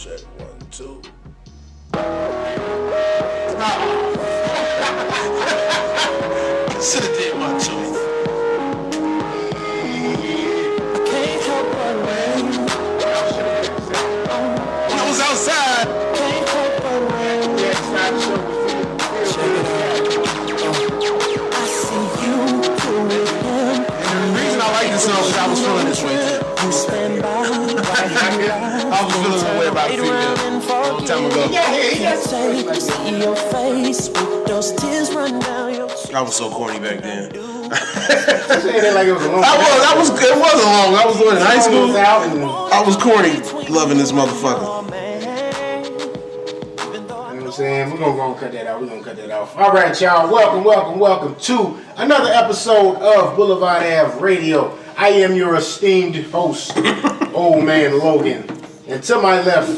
Check 1, 2. Should've did my choice. I can't help but rain. When I was outside. Can't help but rain. Yeah, it's not show. Check it out. I see you with him. And the reason I like this song is I was feeling this way too. You stand by. I was feeling that way about a female a long time ago. See your face with those tears run down your cheek. I was so corny back then. Saying it like it was a long. It wasn't long. I was doing it in high school. I was corny, loving this motherfucker. You know what I'm saying? We're gonna go and cut that out. We're gonna cut that off. All right, y'all. Welcome to another episode of Blvdave Radio. I am your esteemed host, Old Man Logan, and to my left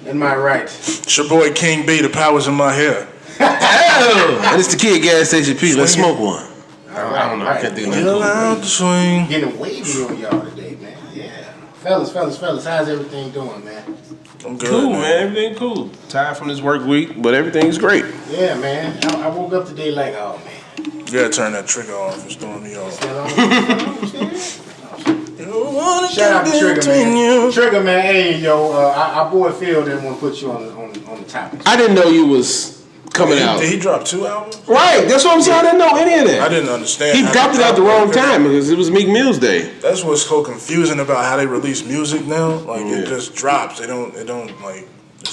and my right, it's your boy King B. The power's in my hair. And it's the kid gas station P. Let's smoke one. I don't know. I can't think of nothing. Getting wavy on y'all today, man. Yeah, fellas. How's everything doing, man? I'm good, cool, man. Everything cool. Tired from this work week, but everything's great. Yeah, man. I woke up today like, oh man. You gotta turn that trigger off. It's throwing me off. Shout out to Trigger Man. Trigger Man, hey yo, our boy Phil didn't want to put you on the topic. I didn't know you was coming out. Did he drop 2 albums? Right, that's what I'm saying. I didn't know any of that. I didn't understand. He dropped it at the wrong time because it was Meek Mill's day. That's what's so confusing about how they release music now. Like it just drops. It don't like.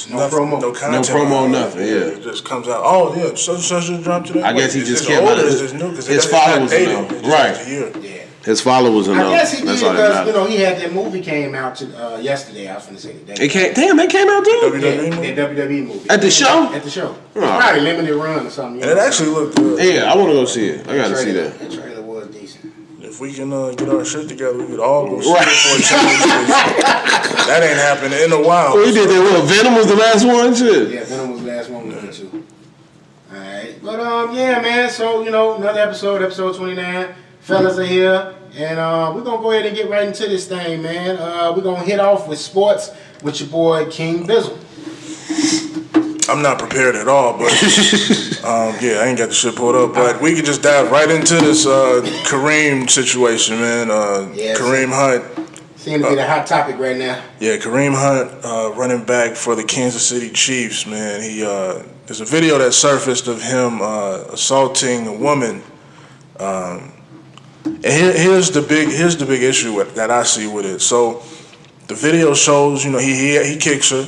No promo, no content, no promo, nothing. Yeah, it just comes out. Oh yeah, such just dropped today. I guess he just came out. His followers know, right? Yeah. His followers know. I guess he did because he had that movie came out yesterday. I was going to say today. It came. Damn, that came out too. WWE movie at the show. At the show. Probably limited run or something. And it actually looked good. Yeah, I want to go see it. I got to see that. The trailer was decent. If we can get our shit together, we could all go see it for a change. That ain't happened in a while. We did that. What, Venom was the last one, shit. Yeah, Venom was the last one we went to. All right, but yeah, man. So another episode 29. Fellas are here, and we're gonna go ahead and get right into this thing, man. We're gonna hit off with sports with your boy King Bizzle. I'm not prepared at all, but I ain't got the shit pulled up. But we could just dive right into this Kareem situation, man. Kareem Hunt. Seems to be the hot topic right now. Yeah, Kareem Hunt, running back for the Kansas City Chiefs, man. He there's a video that surfaced of him assaulting a woman. And here's the big issue that I see with it. So the video shows, he kicks her.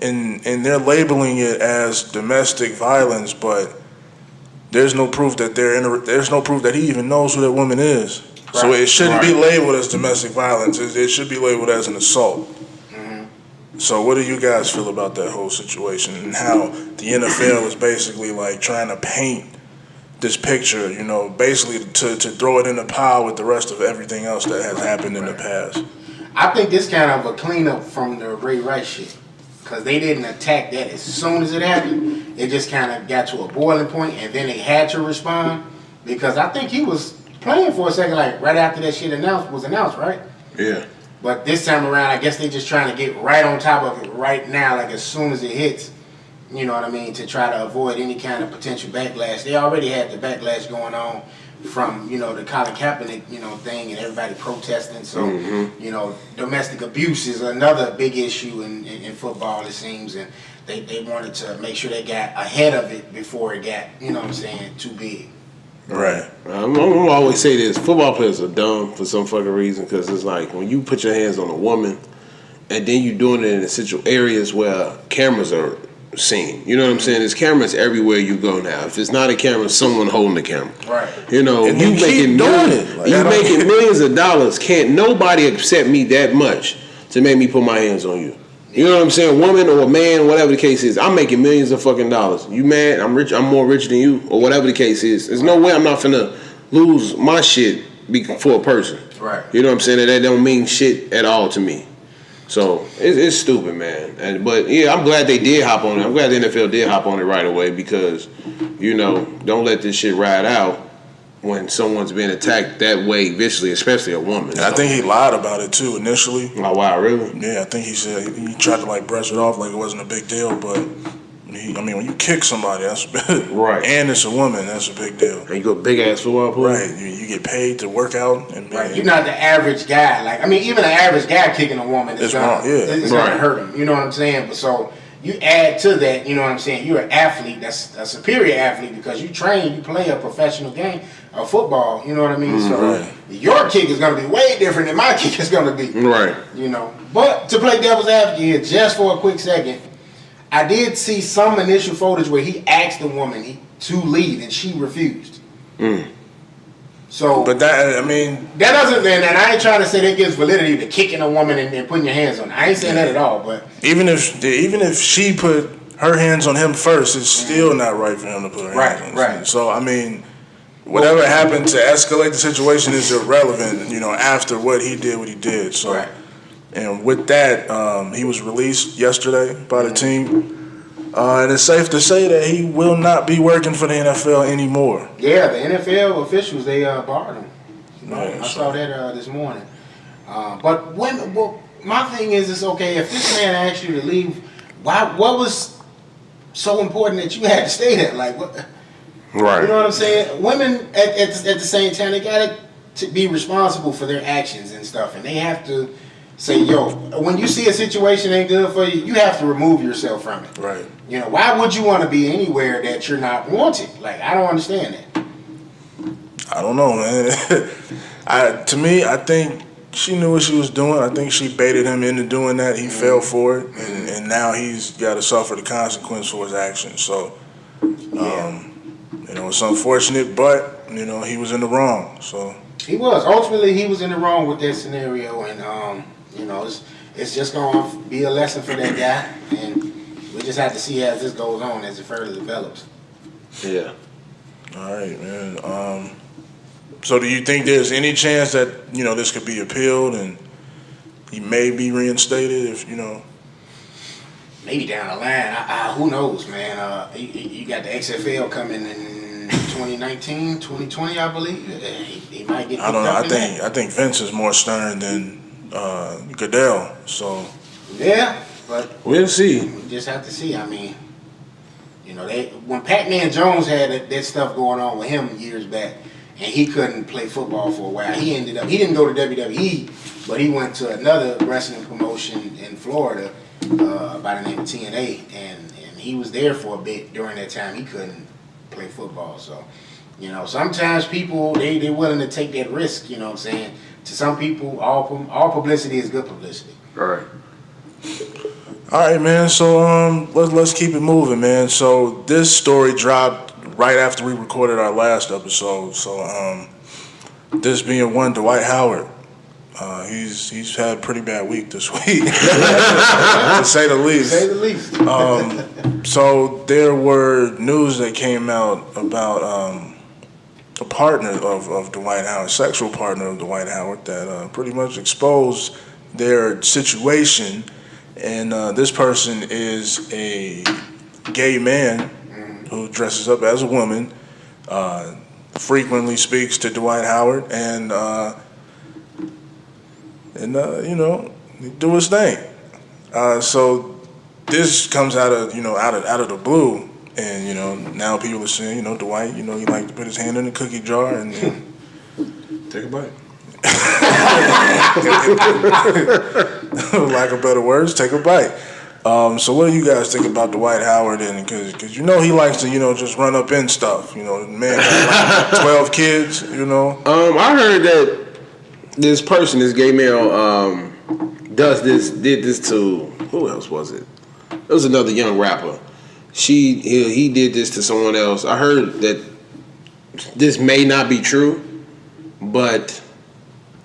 And they're labeling it as domestic violence, but there's no proof that there's no proof that he even knows who that woman is. Right. So it shouldn't be labeled as domestic violence. It should be labeled as an assault. So what do you guys feel about that whole situation and how the NFL is basically like trying to paint this picture, basically to throw it in the pile with the rest of everything else that has happened in the past? I think this kind of a cleanup from the Ray Rice shit. Because they didn't attack that as soon as it happened. It just kind of got to a boiling point, and then they had to respond. Because I think he was playing for a second, like right after that shit was announced, right? Yeah. But this time around, I guess they just trying to get right on top of it right now, like as soon as it hits. You know what I mean? To try to avoid any kind of potential backlash. They already had the backlash going on from, the Colin Kaepernick, thing and everybody protesting. So, domestic abuse is another big issue in football, it seems. And they wanted to make sure they got ahead of it before it got, too big. Right. I'm gonna always say this. Football players are dumb for some fucking reason because it's like when you put your hands on a woman and then you're doing it in areas where cameras are seen. You know what I'm saying? There's cameras everywhere you go now. If it's not a camera, someone holding the camera. Right. You making millions of dollars. Can't nobody accept me that much to make me put my hands on you. You know what I'm saying? Woman or man, whatever the case is, I'm making millions of fucking dollars. You mad? I'm rich. I'm more rich than you, or whatever the case is. There's no way I'm not finna lose my shit for a person. Right. You know what I'm saying? That don't mean shit at all to me. So it's stupid, man. But yeah, I'm glad they did hop on it. I'm glad the NFL did hop on it right away because, don't let this shit ride out. when someone's being attacked that way viciously, especially a woman. I think he lied about it too initially. Oh wow, really? Yeah, I think he said he tried to like brush it off like it wasn't a big deal, but when you kick somebody, that's right, and it's a woman, that's a big deal. And you go big ass football player, right? You get paid to work out, and right. You're not the average guy. Like even an average guy kicking a woman is gonna hurt him. You know what I'm saying? But so you add to that, you know what I'm saying? You're an athlete. That's a superior athlete because you play a professional game of football. You know what I mean? So your kick is gonna be way different than my kick is gonna be. Right. You know. But to play devil's advocate here, just for a quick second. I did see some initial footage where he asked the woman to leave and she refused. So, but that doesn't. And I ain't trying to say that gives validity to kicking a woman and putting your hands on her. I ain't saying that at all. But even if she put her hands on him first, it's still not right for him to put her hands on him. Right. So whatever happened to escalate the situation is irrelevant. After what he did. So. Right. And with that, he was released yesterday by the team. And it's safe to say that he will not be working for the NFL anymore. Yeah, the NFL officials, they barred him. I saw that this morning. But my thing is, it's okay. If this man asked you to leave, what was so important that you had to stay there? Like, what? Right. You know what I'm saying? Women, at the same time, they got to be responsible for their actions and stuff. And they have to say, yo, when you see a situation ain't good for you, you have to remove yourself from it. Right. Why would you want to be anywhere that you're not wanted? Like, I don't understand that. I don't know, man. To me, I think she knew what she was doing. I think she baited him into doing that. He fell for it, and now he's got to suffer the consequence for his actions. So, it's unfortunate, but he was in the wrong. So he was. Ultimately, he was in the wrong with that scenario, and it's just gonna be a lesson for that guy, and we just have to see as this goes on, as it further develops. Yeah. All right, man. So do you think there's any chance that this could be appealed and he may be reinstated if maybe down the line? Who knows, man? You got the XFL coming in 2019, 2020, I believe. He might get. I don't know. I think Vince is more stern than Goodell. So yeah, but we'll see. We just have to see. I mean, when Pac-Man Jones had that stuff going on with him years back, and he couldn't play football for a while. He didn't go to WWE, but he went to another wrestling promotion in Florida by the name of TNA, and he was there for a bit during that time. He couldn't play football, so sometimes people they're willing to take that risk. You know what I'm saying? To some people, all publicity is good publicity. All right, man. So let's keep it moving, man. So this story dropped right after we recorded our last episode. So this being one, Dwight Howard. He's had a pretty bad week this week, to say the least. So there were news that came out about a partner of Dwight Howard, sexual partner of Dwight Howard, that pretty much exposed their situation. And this person is a gay man who dresses up as a woman, frequently speaks to Dwight Howard, and do his thing. So this comes out of the blue, and now people are saying, Dwight, he likes to put his hand in the cookie jar and take a bite. Lack of better words, take a bite. So what do you guys think about Dwight Howard? And because he likes to just run up in stuff. The man got like 12 kids. I heard that this person, this gay male, did this to, who else was it? It was another young rapper. He did this to someone else. I heard that this may not be true, but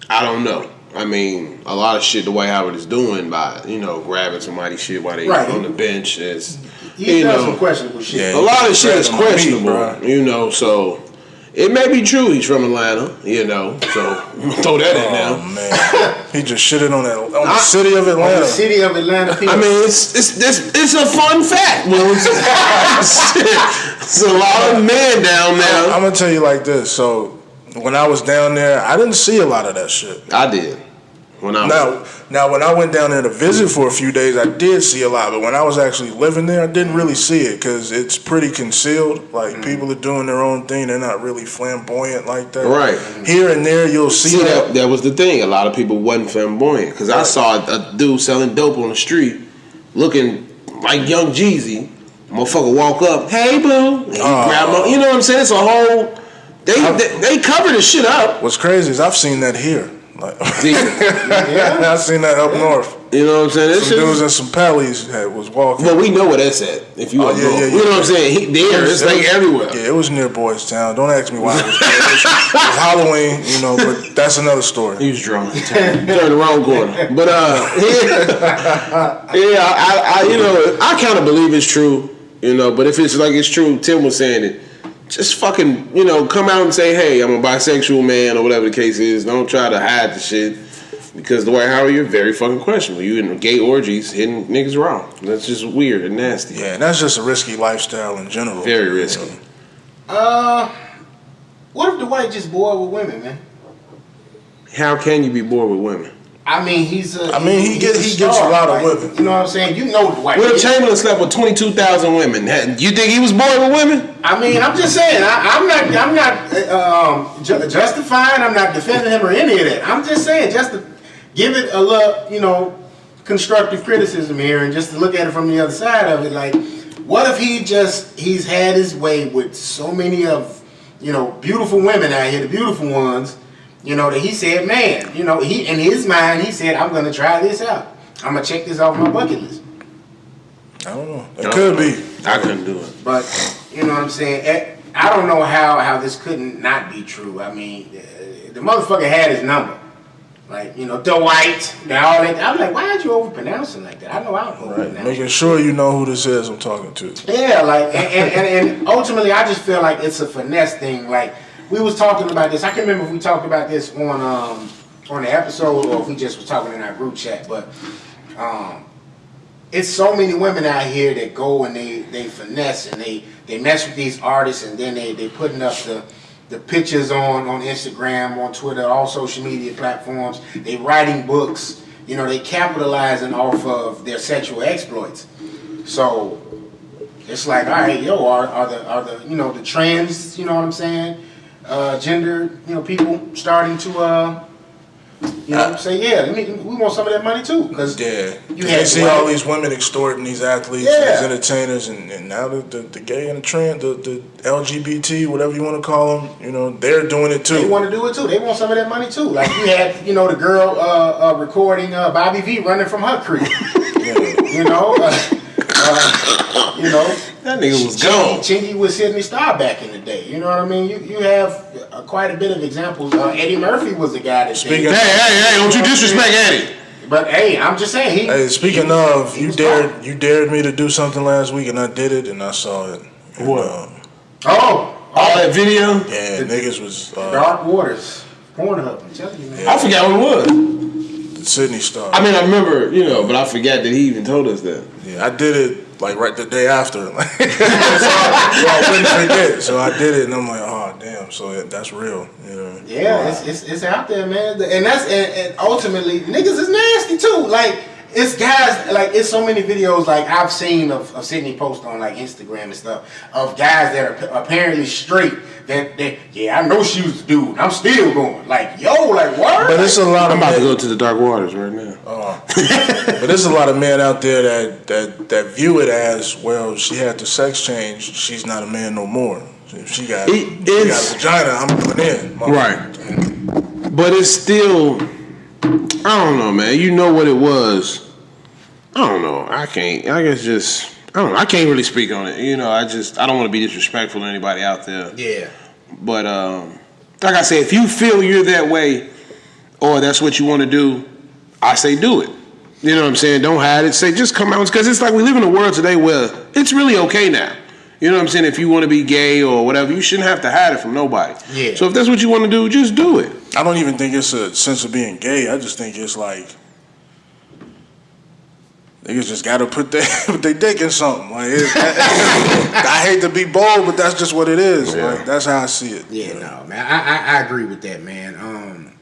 I don't know. I mean, a lot of shit Dwight Howard is doing by, grabbing somebody's shit while they on the bench is, he does some questionable shit. Yeah, a lot of shit is questionable, so it may be true he's from Atlanta, so throw that in now. Oh, man. He just shitted on the city of Atlanta. On the city of Atlanta people. I mean, it's a fun fact. It's a lot of men down there. I'm going to tell you like this. So when I was down there, I didn't see a lot of that shit. I did. Now, when I went down there to visit for a few days, I did see a lot. But when I was actually living there, I didn't really see it because it's pretty concealed. Like, people are doing their own thing. They're not really flamboyant like that. Right. Here and there, you'll see that. That was the thing. A lot of people wasn't flamboyant. Because I saw a dude selling dope on the street looking like Young Jeezy. Motherfucker walk up, hey, boo. And he grab him. You know what I'm saying? It's a whole... They cover the shit up. What's crazy is I've seen that here. Like, yeah. I've seen that up north. You know what I'm saying? Some dudes in some pellies was walking. Well, we know where that's at. If you up north. You know what I'm saying? It's like everywhere. Yeah, it was near Boys Town. Don't ask me why it was there. It was Halloween, you know, but that's another story. He was drunk. Turned the wrong corner. But I kind of believe it's true. You know, but if it's like it's true, Tim was saying it. Just fucking, come out and say, hey, I'm a bisexual man or whatever the case is. Don't try to hide the shit. Because Dwight Howard, you're very fucking questionable. You in gay orgies hitting niggas wrong. That's just weird and nasty. Yeah, and that's just a risky lifestyle in general. Very risky. What if Dwight just bored with women, man? How can you be bored with women? I mean, he gets a lot of women. You know what I'm saying? You know Dwight. Will Chamberlain slept with 22,000 women. You think he was bored with women? I mean, I'm just saying. I'm not justifying. I'm not defending him or any of that. I'm just saying, just to give it a little, constructive criticism here, and just to look at it from the other side of it. Like, what if he's had his way with so many of, beautiful women out here, the beautiful ones. That he said, man, he in his mind, he said, I'm going to try this out. I'm going to check this off my bucket list. I don't know. It could be. I couldn't do it. But, you know what I'm saying? I don't know how this couldn't not be true. I mean, the motherfucker had his number. Like, Dwight, all that. I'm like, why aren't you overpronouncing like that? I know I don't overpronounce. Making sure you know who this is I'm talking to. Yeah, like, and ultimately, I just feel like it's a finesse thing. Like, we was talking about this. I can't remember if we talked about this on the episode or if we just was talking in our group chat. But it's so many women out here that go and they finesse and they mess with these artists, and then they putting up the pictures on Instagram, on Twitter, all social media platforms. They writing books. They capitalizing off of their sexual exploits. So it's like, all right, are the the trans, what I'm saying? Gender, people starting to, say, yeah, we want some of that money too. Because you see all these women extorting these athletes, these entertainers, and now the gay and the trans, the LGBT, whatever you want to call them, they're doing it too. They want to do it too. They want some of that money too. Like you had, the girl recording Bobby V running from her crib. That nigga was gone. Chingy was Sidney Starr back in the day. You know what I mean? You have quite a bit of examples. Eddie Murphy was the guy that Hey, don't you disrespect Eddie. But hey, I'm just saying speaking of, you dared me to do something last week, and I did it, and I saw it. What? All that video? Yeah, niggas was Dark Waters, Pornhub. I'm telling you, man. I forgot what it was. Sidney Starr. I mean, I remember, but I forgot that he even told us that. Yeah, I did it like right the day after. So I wouldn't forget. So I did it, and I'm like, oh damn. So that's real. Yeah, it's out there, man. And ultimately, niggas is nasty too. Like it's guys, like it's so many videos like I've seen of Sydney post on like Instagram and stuff of guys that are apparently straight. I know she was a dude. I'm still going. Like, what? But it's a lot of I'm about to go to the dark waters right now. But there's a lot of men out there that view it as, well, she had the sex change. She's not a man no more. If she got a vagina, I'm going in. Right. But it's still, I don't know, man. You know what it was. I don't know. I can't really speak on it. I don't want to be disrespectful to anybody out there. Yeah. But like I say, if you feel you're that way or that's what you want to do, I say do it. You know what I'm saying? Don't hide it. Say just come out. Because it's like we live in a world today where it's really okay now. You know what I'm saying? If you want to be gay or whatever, you shouldn't have to hide it from nobody. Yeah. So if that's what you want to do, just do it. I don't even think it's a sense of being gay. I just think it's like Niggas just gotta put their dick in something. Like, I hate to be bold, but that's just what it is. Yeah. Like, that's how I see it. Yeah, no, man. I agree with that, man.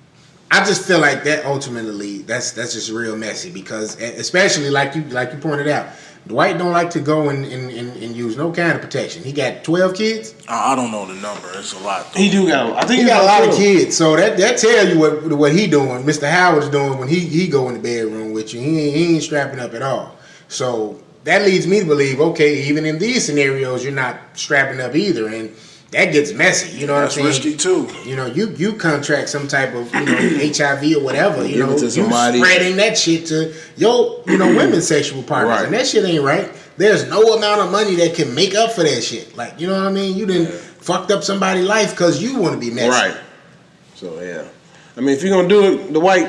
I just feel like that ultimately that's just real messy because especially like you pointed out, Dwight don't like to go and use no kind of protection. He got 12 kids. I don't know the number. It's a lot. He do got. I think he got a lot of kids. So that tell you what he doing. Mr. Howard's doing when he go in the bedroom with you. He ain't strapping up at all. So that leads me to believe, okay, even in these scenarios, you're not strapping up either, and that gets messy. You know what I'm saying? That's risky too. You know, you contract some type of HIV or whatever. You know, you somebody. Spreading that shit to your women's sexual partners, right. And that shit ain't right. There's no amount of money that can make up for that shit. Like, you know what I mean? You done fucked up somebody's life because you want to be messy. Right. So yeah, I mean, if you're gonna do it, the white,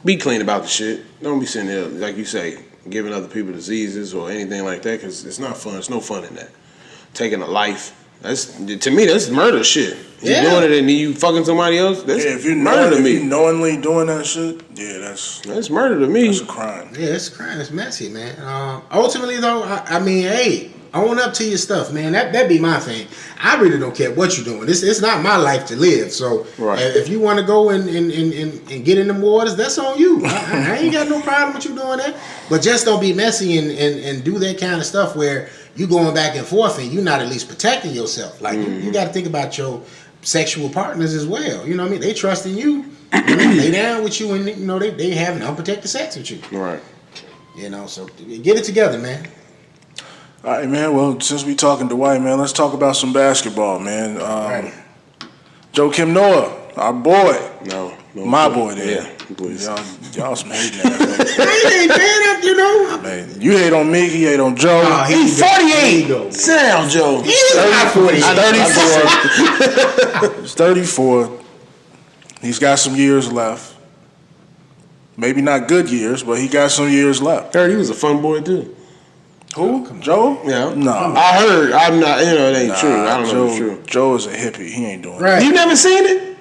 be clean about the shit. Don't be sitting there like you say, giving other people diseases or anything like that, because it's not fun. It's no fun in that. Taking a life. To me, that's murder shit. You doing it and you fucking somebody else, that's murder to me. If you knowingly doing that shit, that's murder to me. That's a crime. Yeah, it's a crime. It's messy, man. Ultimately, though, I mean, hey, own up to your stuff, man. That be my thing. I really don't care what you're doing. It's not my life to live. So if you want to go and get in them waters, that's on you. I ain't got no problem with you doing that. But just don't be messy and do that kind of stuff where you going back and forth and you're not at least protecting yourself. Like, you got to think about your sexual partners as well. You know what I mean? They trusting you. Lay down with you and, they having unprotected sex with you. Right. So get it together, man. All right, man. Well, since we talking Dwight, man, let's talk about some basketball, man. Right. Joakim Noah, our boy. No, my boy there. Yeah, please. Y'all some hating ass. I ain't bad up, Man, you hate on me, he hate on Joe. He's 48. Sit down, Joe. He's not 48. 34. He's 34. He's got some years left. Maybe not good years, but he got some years left. Heard he was a fun boy too. Who? Joe? Yeah. No. I heard. I'm not. It ain't true. I don't know if it's true. Joe is a hippie. He ain't doing Right. You never seen it?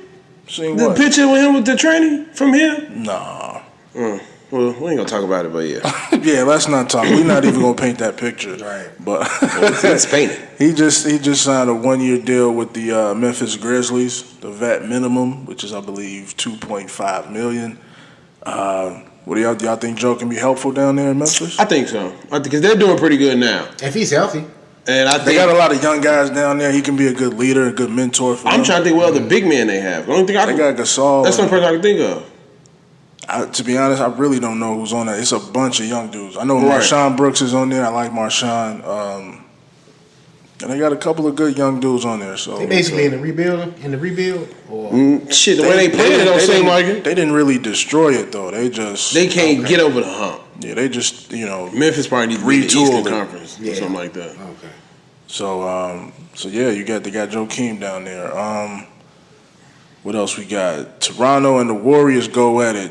Seen the what? picture with him with the training from here? Nah. Well, we ain't gonna talk about it, but yeah. Yeah, let's not talk. We're not even gonna paint that picture. Right. But it's painted. He just signed a 1-year deal with the Memphis Grizzlies, the vet minimum, which is I believe $2.5 million. What do y'all think Joe can be helpful down there in Memphis? I think so. Because they're doing pretty good now. If he's healthy. And I think they got a lot of young guys down there. He can be a good leader, a good mentor for them. I'm trying to think what other big men they have. The only thing they got Gasol. That's the only person I can think of. To be honest, I really don't know who's on that. It's a bunch of young dudes. I know Marshawn Brooks is on there. I like Marshawn. And they got a couple of good young dudes on there. So they basically in the rebuild, or shit. The way they play it, don't seem like it. They didn't really destroy it though. They can't get over the hump. Yeah, they just Memphis probably needs to be the Eastern Conference or something like that. Okay. So yeah, they got Joakim down there. What else we got? Toronto and the Warriors go at it.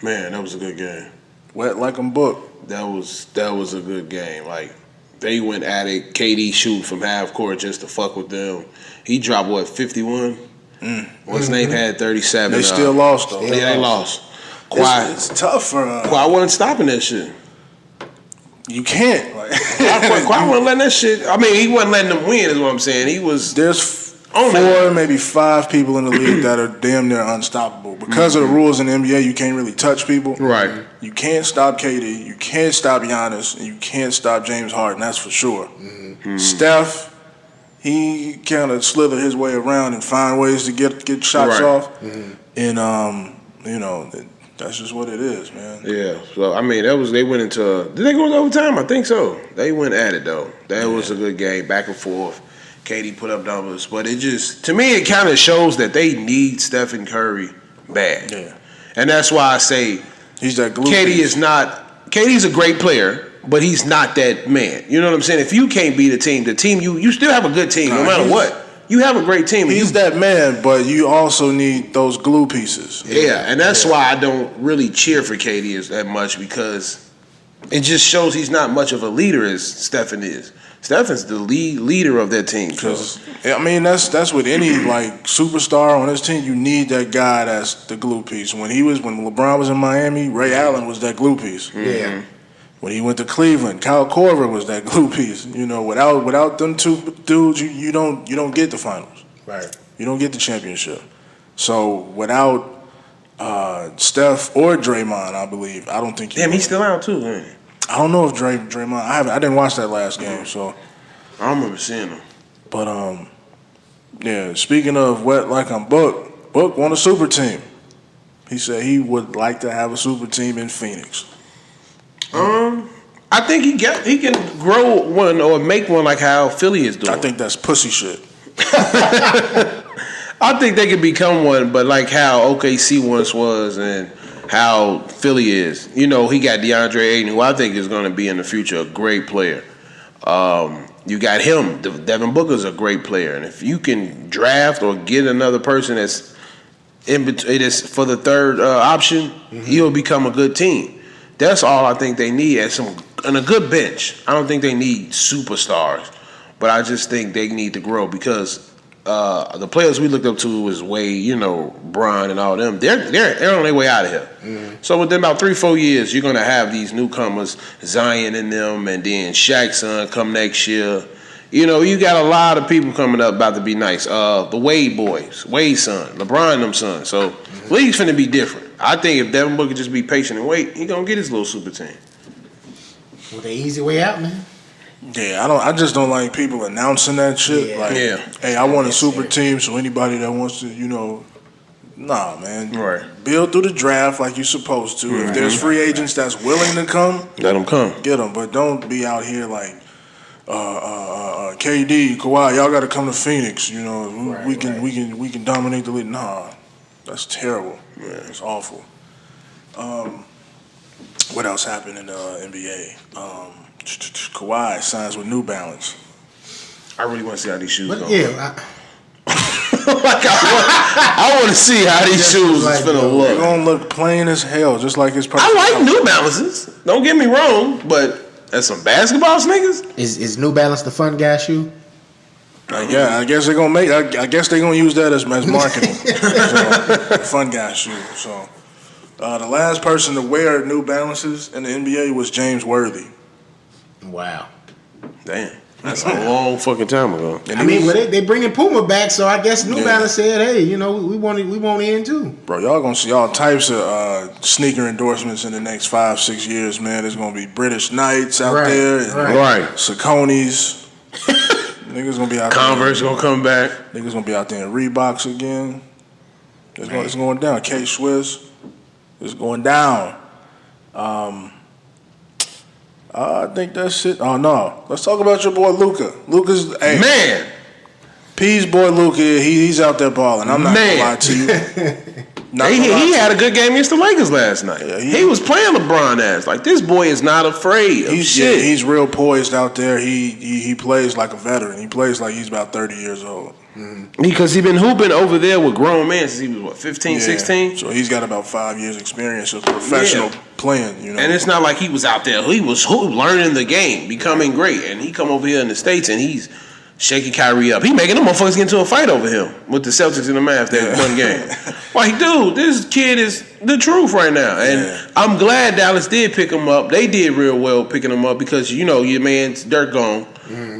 Man, that was a good game. Wet like them book. That was a good game. Like. They went at it. KD shooting from half court just to fuck with them. He dropped, 51? What's his name had 37. They still lost, though. Yeah, they lost. It's tough for Kawhi wasn't stopping that shit. You can't. Kawhi wasn't letting that shit. I mean, he wasn't letting them win, is what I'm saying. He was. There's 4, maybe 5 people in the league that are damn near unstoppable. Because of the rules in the NBA, you can't really touch people. Right. You can't stop KD, you can't stop Giannis, and you can't stop James Harden, that's for sure. Steph, he kind of slithered his way around and find ways to get shots off. And, that's just what it is, man. Yeah. So, I mean, they went into, did they go into overtime? I think so. They went at it, though. That was a good game, back and forth. KD put up numbers, but to me, it kind of shows that they need Stephen Curry bad. Yeah. And that's why I say he's that glue KD's a great player, but he's not that man. You know what I'm saying? If you can't beat the team you still have a good team, no matter what. You have a great team. He's that man, but you also need those glue pieces. Yeah, and that's why I don't really cheer for KD that much, because it just shows he's not much of a leader as Stephen is. Stephen's the leader of that team. Because I mean, that's with any superstar on his team. You need that guy that's the glue piece. When LeBron was in Miami, Ray Allen was that glue piece. Yeah. When he went to Cleveland, Kyle Korver was that glue piece. You know, without them two dudes, you don't get the finals. Right. You don't get the championship. So without Steph or Draymond, I believe, I don't think. Damn, he's still out too, ain't he? I don't know if Draymond. I didn't watch that last game, so I don't remember seeing him. But yeah. Speaking of wet like I'm Book won a super team. He said he would like to have a super team in Phoenix. I think he can grow one or make one like how Philly is doing. I think that's pussy shit. I think they could become one, but like how OKC once was and how Philly is. You know, he got DeAndre Ayton, who I think is going to be in the future a great player. You got him. Devin Booker's a great player, and if you can draft or get another person that's in between, it is for the third option, he'll become a good team. That's all I think they need and a good bench. I don't think they need superstars, but I just think they need to grow because the players we looked up to was Wade, Bron and all them. They're on their way out of here. So within about 3-4 years, you're gonna have these newcomers, Zion and them, and then Shaq's son come next year. You got a lot of people coming up about to be nice. The Wade boys, Wade's son, LeBron and them son. So league's finna be different. I think if Devin Booker just be patient and wait, he gonna get his little super team. With the easy way out, man. Yeah, I just don't like people announcing that shit. Yeah. Hey, I want a super team, so anybody that wants to, nah, man. Right. Build through the draft like you're supposed to. If there's free agents that's willing to come, Let them come. get them. But don't be out here like KD, Kawhi. Y'all got to come to Phoenix. We can dominate the league. Nah, that's terrible. Yeah, it's awful. What else happened in the NBA? Kawhi signs with New Balance. I really want to see how these shoes But go. yeah, I want to see how these shoes is finna They're look. gonna look plain as hell, just like his. I like New Balances. Don't get me wrong, but as some basketball sneakers, is New Balance the fun guy shoe? Yeah, I guess they're gonna make. I guess they're gonna use that as marketing. So, fun guy shoe. So, the last person to wear New Balances in the NBA was James Worthy. Wow. damn, that's a long fucking time ago. I mean, they bringing Puma back, so I guess New Balance said, "Hey, we want in too." Bro, y'all gonna see all types of sneaker endorsements in the next 5-6 years, man. There's gonna be British Knights out there, and Right. Saucony's. Niggas gonna be out Converse there. gonna come back. Niggas gonna be out there in Reeboks again. It's going down. K-Swiss. It's going down. I think that's it. Oh no, let's talk about your boy Luka. Luka's Man, P's boy Luka. He's out there balling. I'm not gonna lie to you. he had a good game against the Lakers last night. Yeah, he was playing LeBron ass. Like, this boy is not afraid of shit. He's real poised out there. He plays like a veteran. He plays like he's about 30 years old. Because he been hooping over there with grown men since he was 15, 16. So he's got about 5 years experience of professional playing. And it's not like he was out there. He was learning the game, becoming great. And he come over here in the States and he's shaking Kyrie up. He making them motherfuckers get into a fight over him with the Celtics in the Mavs that one game. Like, dude, this kid is the truth right now. And I'm glad Dallas did pick him up. They did real well picking him up because, your man's Dirk gone.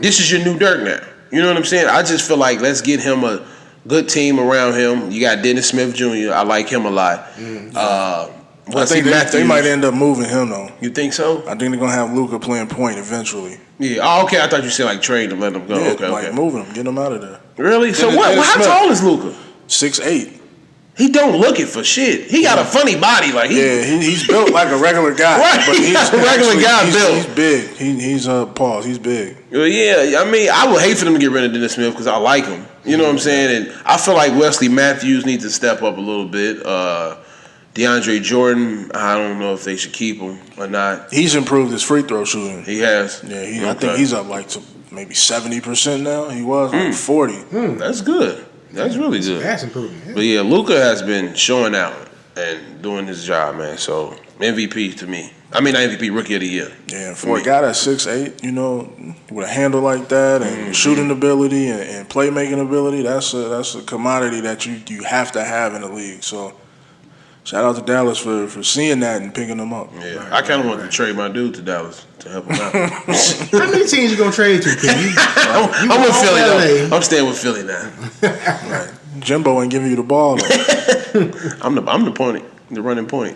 This is your new Dirk now. You know what I'm saying? I just feel like let's get him a good team around him. You got Dennis Smith Jr. I like him a lot. I think they might end up moving him though. You think so? I think they're gonna have Luka playing point eventually. Yeah. Oh, okay. I thought you said like trade him, let him go. Yeah, okay. moving him, get him out of there. Really? So Dennis how Smith. tall is Luka? 6'8". He don't look it for shit. He got a funny body. Like he's built like a regular guy. Right, But he's a regular guy built. He's big. He's pause. He's big. Well, yeah, I mean, I would hate for them to get rid of Dennis Smith because I like him. You know what I'm saying? And I feel like Wesley Matthews needs to step up a little bit. DeAndre Jordan, I don't know if they should keep him or not. He's improved his free throw shooting. He has. Yeah, I think he's up like to maybe 70% now. He was like 40. That's good. That's really good. That's improvement. Yeah. But yeah, Luka has been showing out and doing his job, man. So MVP to me. I mean, not MVP, Rookie of the Year. Yeah, for a guy that's 6'8", with a handle like that and shooting ability and playmaking ability, that's a commodity that you have to have in the league. So shout out to Dallas for seeing that and picking him up. Yeah, I kind of want to trade my dude to Dallas to help him out. How many teams you gonna trade to, Ken? I'm with Philly though. I'm staying with Philly now. Right. Jimbo ain't giving you the ball though. I'm the point, the running point.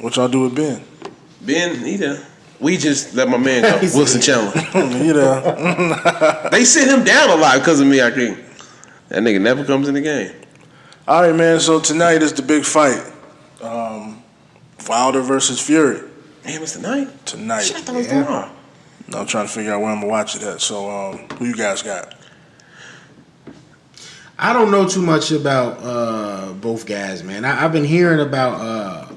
What y'all do with Ben? Ben, he there. We just let my man go, Wilson Chandler. He there. They sit him down a lot because of me, I think. That nigga never comes in the game. All right, man. So tonight is the big fight. Wilder versus Fury. Damn, it's tonight? Tonight. Shit, I thought it was tomorrow. No, I'm trying to figure out where I'm going to watch it at. So, who you guys got? I don't know too much about both guys, man. I've been hearing about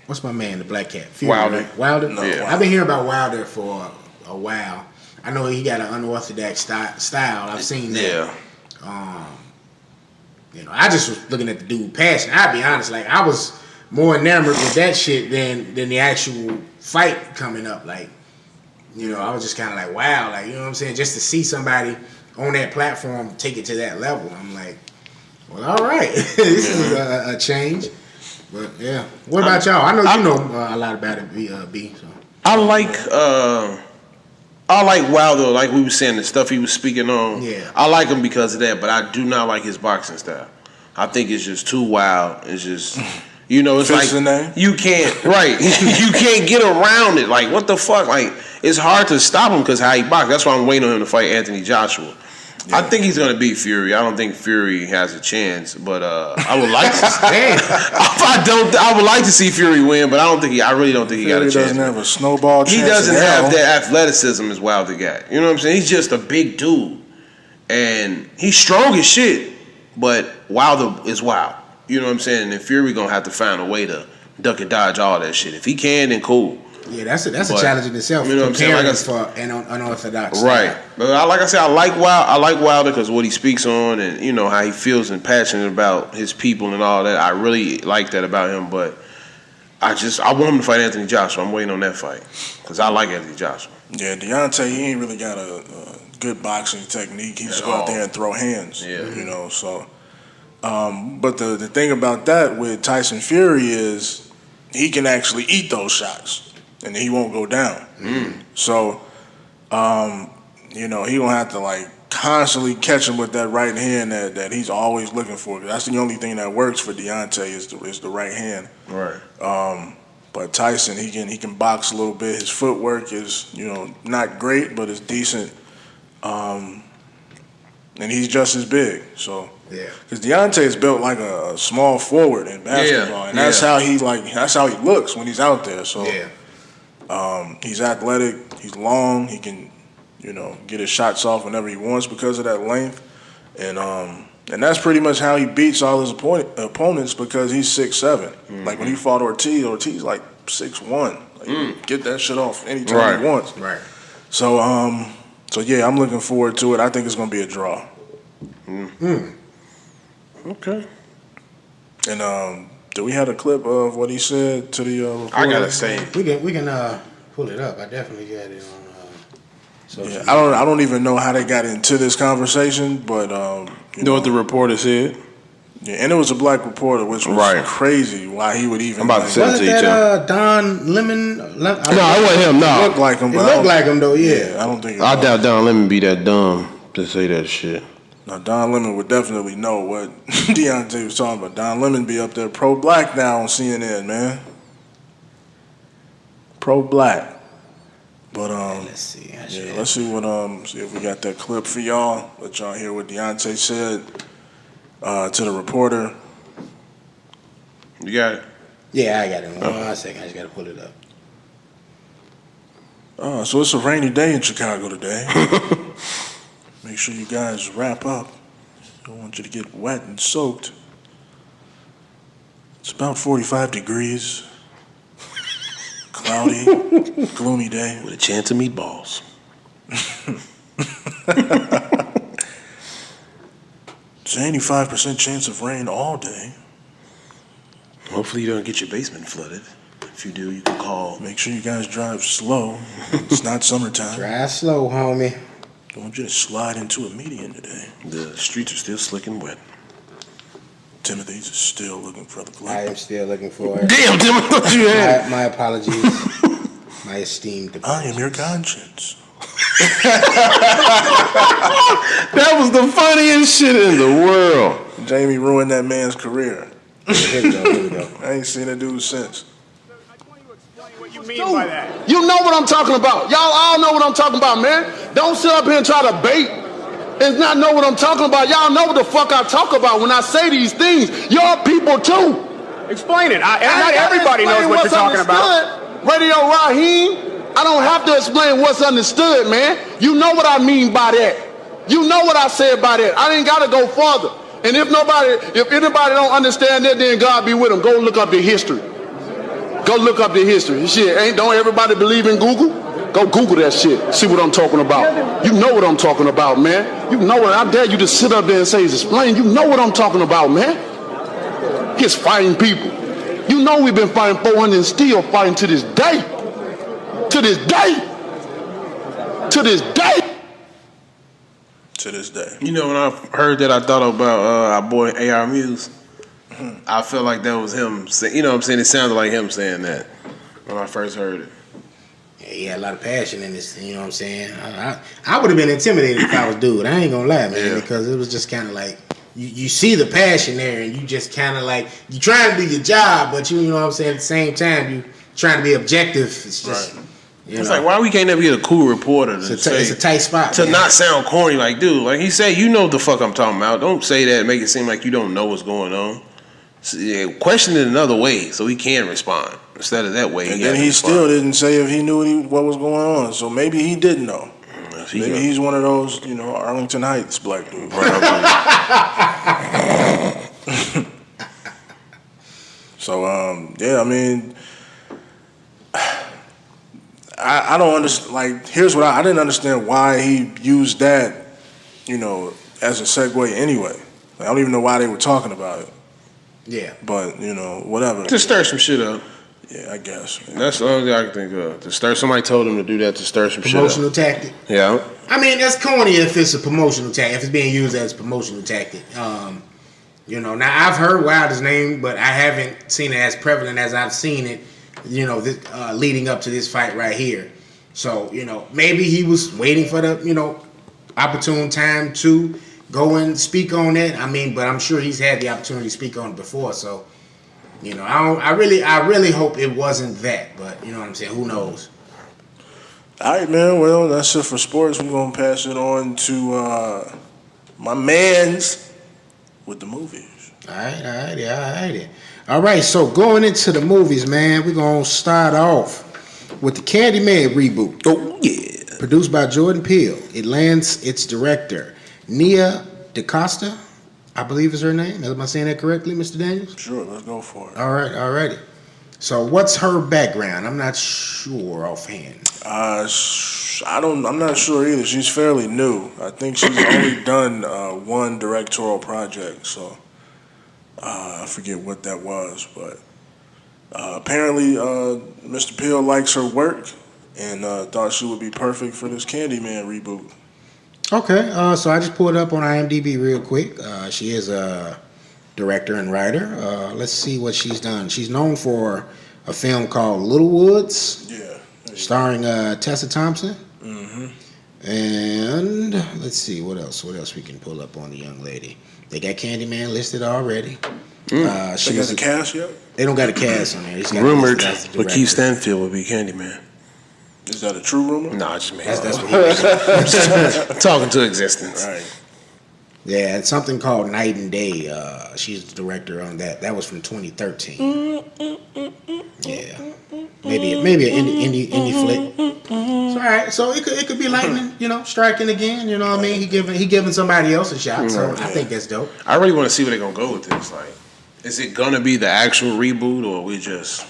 what's my man, the Black Cat? Fury, Wilder. Right? Wilder? No, yeah. I've been hearing about Wilder for a while. I know he got an unorthodox style. I've seen that. Yeah. I just was looking at the dude passing. I'll be honest, like I was more enamored with that shit than the actual fight coming up. Like, I was just kind of like, wow, like, you know what I'm saying? Just to see somebody on that platform take it to that level, I'm like, well, all right, this is a change. But yeah, what about y'all? I know you know a lot about it, B. So. I like Wilder, like we were saying, the stuff he was speaking on. Yeah. I like him because of that, but I do not like his boxing style. I think it's just too wild. It's just, it's Fits the like name? you can't, right? You can't get around it. Like, what the fuck? Like, it's hard to stop him because how he boxes. That's why I'm waiting on him to fight Anthony Joshua. Yeah. I think he's gonna beat Fury. I don't think Fury has a chance, but I would like to. I would like to see Fury win, but I really don't think he got a chance. He doesn't have a snowball chance. He doesn't have that athleticism as Wilder got. You know what I'm saying? He's just a big dude, and he's strong as shit. But Wilder is wild. You know what I'm saying? And Fury gonna have to find a way to duck and dodge all that shit. If he can, then cool. Yeah, that's a challenge in itself. You know what I'm saying? Like for an unorthodox. Right. But like I said, I like Wilder because what he speaks on and how he feels and passionate about his people and all that. I really like that about him. But I want him to fight Anthony Joshua. I'm waiting on that fight because I like Anthony Joshua. Yeah, Deontay, he ain't really got a good boxing technique. He just go out there and throw hands. Yeah. So. But the thing about that with Tyson Fury is he can actually eat those shots. And he won't go down. So, he gonna have to like constantly catch him with that right hand that he's always looking for. That's the only thing that works for Deontay is the right hand. Right. But Tyson, he can box a little bit. His footwork is not great, but it's decent. And he's just as big. So. Yeah. Because Deontay is built like a small forward in basketball, and that's how he looks when he's out there. So. Yeah. He's athletic. He's long. He can, get his shots off whenever he wants because of that length, and that's pretty much how he beats all his opponents because he's 6'7". Mm-hmm. Like when he fought Ortiz like 6'1". Like, get that shit off anytime he wants. Right. So yeah, I'm looking forward to it. I think it's gonna be a draw. Okay. And do we have a clip of what he said to the reporter? I gotta say, we can pull it up. I definitely got it on social media. I don't even know how they got into this conversation, but you know what the reporter said? Yeah, and it was a black reporter, which was crazy. Why he would even? I'm about to send it to you. Was that Don Lemon? No, it wasn't him. No, it looked like him. It looked like him though. Yeah, I don't think. I doubt Don Lemon be that dumb to say that shit. Now, Don Lemon would definitely know what Deontay was talking about. Don Lemon be up there pro-black now on CNN, man. Pro-black. But, let's see. Let's see what, see if we got that clip for y'all. Let y'all hear what Deontay said to the reporter. You got it? Yeah, I got it. 1 second. I just got to pull it up. So it's a rainy day in Chicago today. Make sure you guys wrap up. Don't want you to get wet and soaked. It's about 45 degrees. Cloudy, gloomy day. With a chance of meatballs. It's an 85% chance of rain all day. Hopefully you don't get your basement flooded. If you do, you can call. Make sure you guys drive slow. It's not summertime. Drive slow, homie. Don't want you to slide into a median today. The streets are still slick and wet. Timothy's still looking for the clip. I am still looking for it. Damn, Tim, I thought you had. My apologies. My esteemed apologies. I am your conscience. That was the funniest shit in the world. Jamie ruined that man's career. Here we go. I ain't seen that dude since. What you mean by that? You know what I'm talking about. Y'all all know what I'm talking about, man. Don't sit up here and try to bait and not know what I'm talking about. Y'all know what the fuck I talk about when I say these things. Y'all people too. Explain it. Not everybody knows what you're talking about. Radio Raheem, I don't have to explain what's understood, man. You know what I mean by that. You know what I said by that. I ain't got to go further. And if anybody don't understand that, then God be with them. Go look up the history. Go look up the history. Shit, don't everybody believe in Google? Go Google that shit. See what I'm talking about. You know what I'm talking about, man. You know what. I dare you to sit up there and say, explain. You know what I'm talking about, man. He's fighting people. You know we've been fighting 400 and still fighting to this day. To this day. To this day. To this day. You know, when I heard that, I thought about our boy A.R. Muse. I felt like that was him. You know what I'm saying? It sounded like him saying that when I first heard it. Yeah, he had a lot of passion in this. You know what I'm saying? I would have been intimidated if I was dude. I ain't gonna lie, man, because it was just kind of like you see the passion there, and you just kind of like you trying to do your job, but you know what I'm saying. At the same time, you trying to be objective. It's just. Right. It's like, why we can't never get a cool reporter to say, it's a tight spot. To not sound corny, like, dude, like he said, you know what the fuck I'm talking about. Don't say that and make it seem like you don't know what's going on. So, question it another way so he can respond instead of that way. And then he still didn't say if he knew what was going on. So maybe he didn't know. Maybe he's one of those, Arlington Heights black dudes. So, I mean, I don't understand. Like, here's what I didn't understand why he used that, as a segue anyway. I don't even know why they were talking about it. Yeah. But, whatever. To stir some shit up. Yeah, I guess. That's the only thing I can think of. To stir. Somebody told him to do that to stir some shit up. Promotional tactic. Yeah. I mean, that's corny if it's a promotional tactic. If it's being used as a promotional tactic. Now I've heard Wilder's name, but I haven't seen it as prevalent as I've seen it. Leading up to this fight right here. So, maybe he was waiting for the, opportune time to go and speak on it. I mean, but I'm sure he's had the opportunity to speak on it before. So, I really hope it wasn't that. But, you know what I'm saying? Who knows? All right, man. Well, that's it for sports. We're going to pass it on to my mans with the movies. All right. All right, so going into the movies, man, we're going to start off with the Candyman reboot. Oh, yeah. Produced by Jordan Peele. It lands its director, Nia DaCosta, I believe is her name. Am I saying that correctly, Mr. Daniels? Sure, let's go for it. All right, alrighty. So what's her background? I'm not sure offhand. I'm not sure either. She's fairly new. I think she's only done one directorial project, so... I forget what that was, but apparently Mr. Peele likes her work and thought she would be perfect for this Candyman reboot. Okay, so I just pulled it up on IMDb real quick. She is a director and writer. Let's see what she's done. She's known for a film called Little Woods, starring Tessa Thompson. Mm-hmm. And let's see what else we can pull up on the young lady. They got Candyman listed already. They got the cast yet? They don't got a cast on there. Rumored Lakeith Stanfield would be Candyman. Is that a true rumor? No, I just made that's what he was saying. talking to existence. Right. Yeah, it's something called Night and Day. She's the director on that. That was from 2013. Yeah, maybe an indie flick. So, all right, so it could be lightning, striking again. You know what I mean? He giving somebody else a shot. So I think that's dope. I really want to see where they're gonna go with this. Like, is it gonna be the actual reboot, or are we just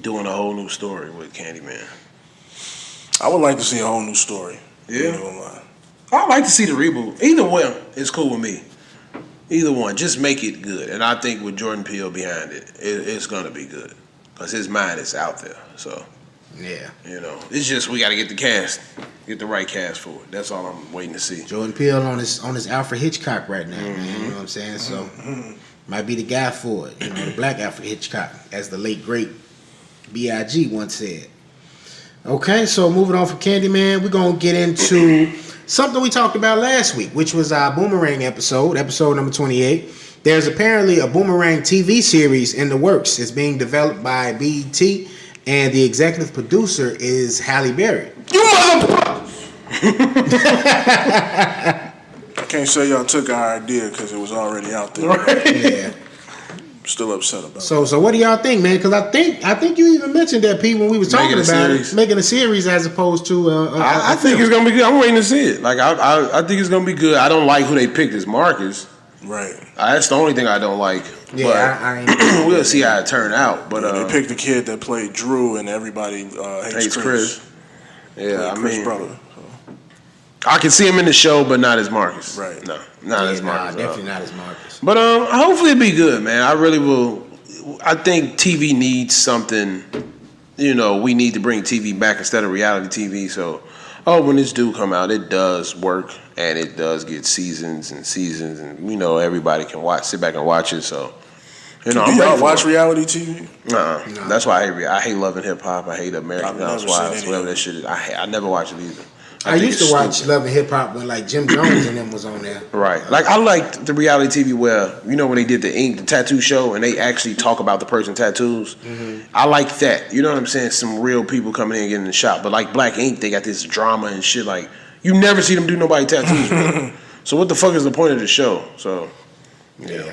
doing a whole new story with Candyman? I would like to see a whole new story. Yeah. I'd like to see the reboot. Either one is cool with me. Either one. Just make it good. And I think with Jordan Peele behind it, it's going to be good. Because his mind is out there. So, yeah. it's just we got to get the cast. Get the right cast for it. That's all I'm waiting to see. Jordan Peele on his Alfred Hitchcock right now, man. You know what I'm saying? So might be the guy for it. You know, the black Alfred Hitchcock, as the late great B.I.G. once said. Okay, so moving on from Candyman, we're gonna get into something we talked about last week, which was our Boomerang episode number 28. There's apparently a Boomerang TV series in the works. It's being developed by BET, and the executive producer is Halle Berry. You motherfucker! I can't say y'all took our idea because it was already out there. Right? Yeah. I'm still upset about So what do y'all think, man? Because I think you even mentioned that, Pete, when we was talking about it, making a series as opposed to. I think it's gonna be good. I'm waiting to see it. Like I think it's gonna be good. I don't like who they picked as Marcus. Right. That's the only thing I don't like. Yeah, I ain't. We'll see how it turn out. But they picked the kid that played Drew, and everybody hates Chris. Yeah, Chris brother. So. I can see him in the show, but not as Marcus. Right. No, not as Marcus. Definitely not as Marcus. But hopefully it'll be good, man. I really will. I think TV needs something. You know, we need to bring TV back instead of reality TV. So, when this do come out, it does work, and it does get seasons and seasons, and you know everybody can sit back and watch it. So, you know, do y'all watch reality TV? No. That's why I hate Love and Hip Hop. I hate American Housewives, whatever that shit is. I never watch it either. I used to watch Love and Hip Hop when like Jim Jones and them was on there. Right. Like I liked the reality TV where, you know, when they did the tattoo show and they actually talk about the person's tattoos. Mm-hmm. I like that. You know what I'm saying? Some real people coming in and getting in the shop. But like Black Ink, they got this drama and shit. Like you never see them do nobody tattoos. Bro. So what the fuck is the point of the show? So yeah.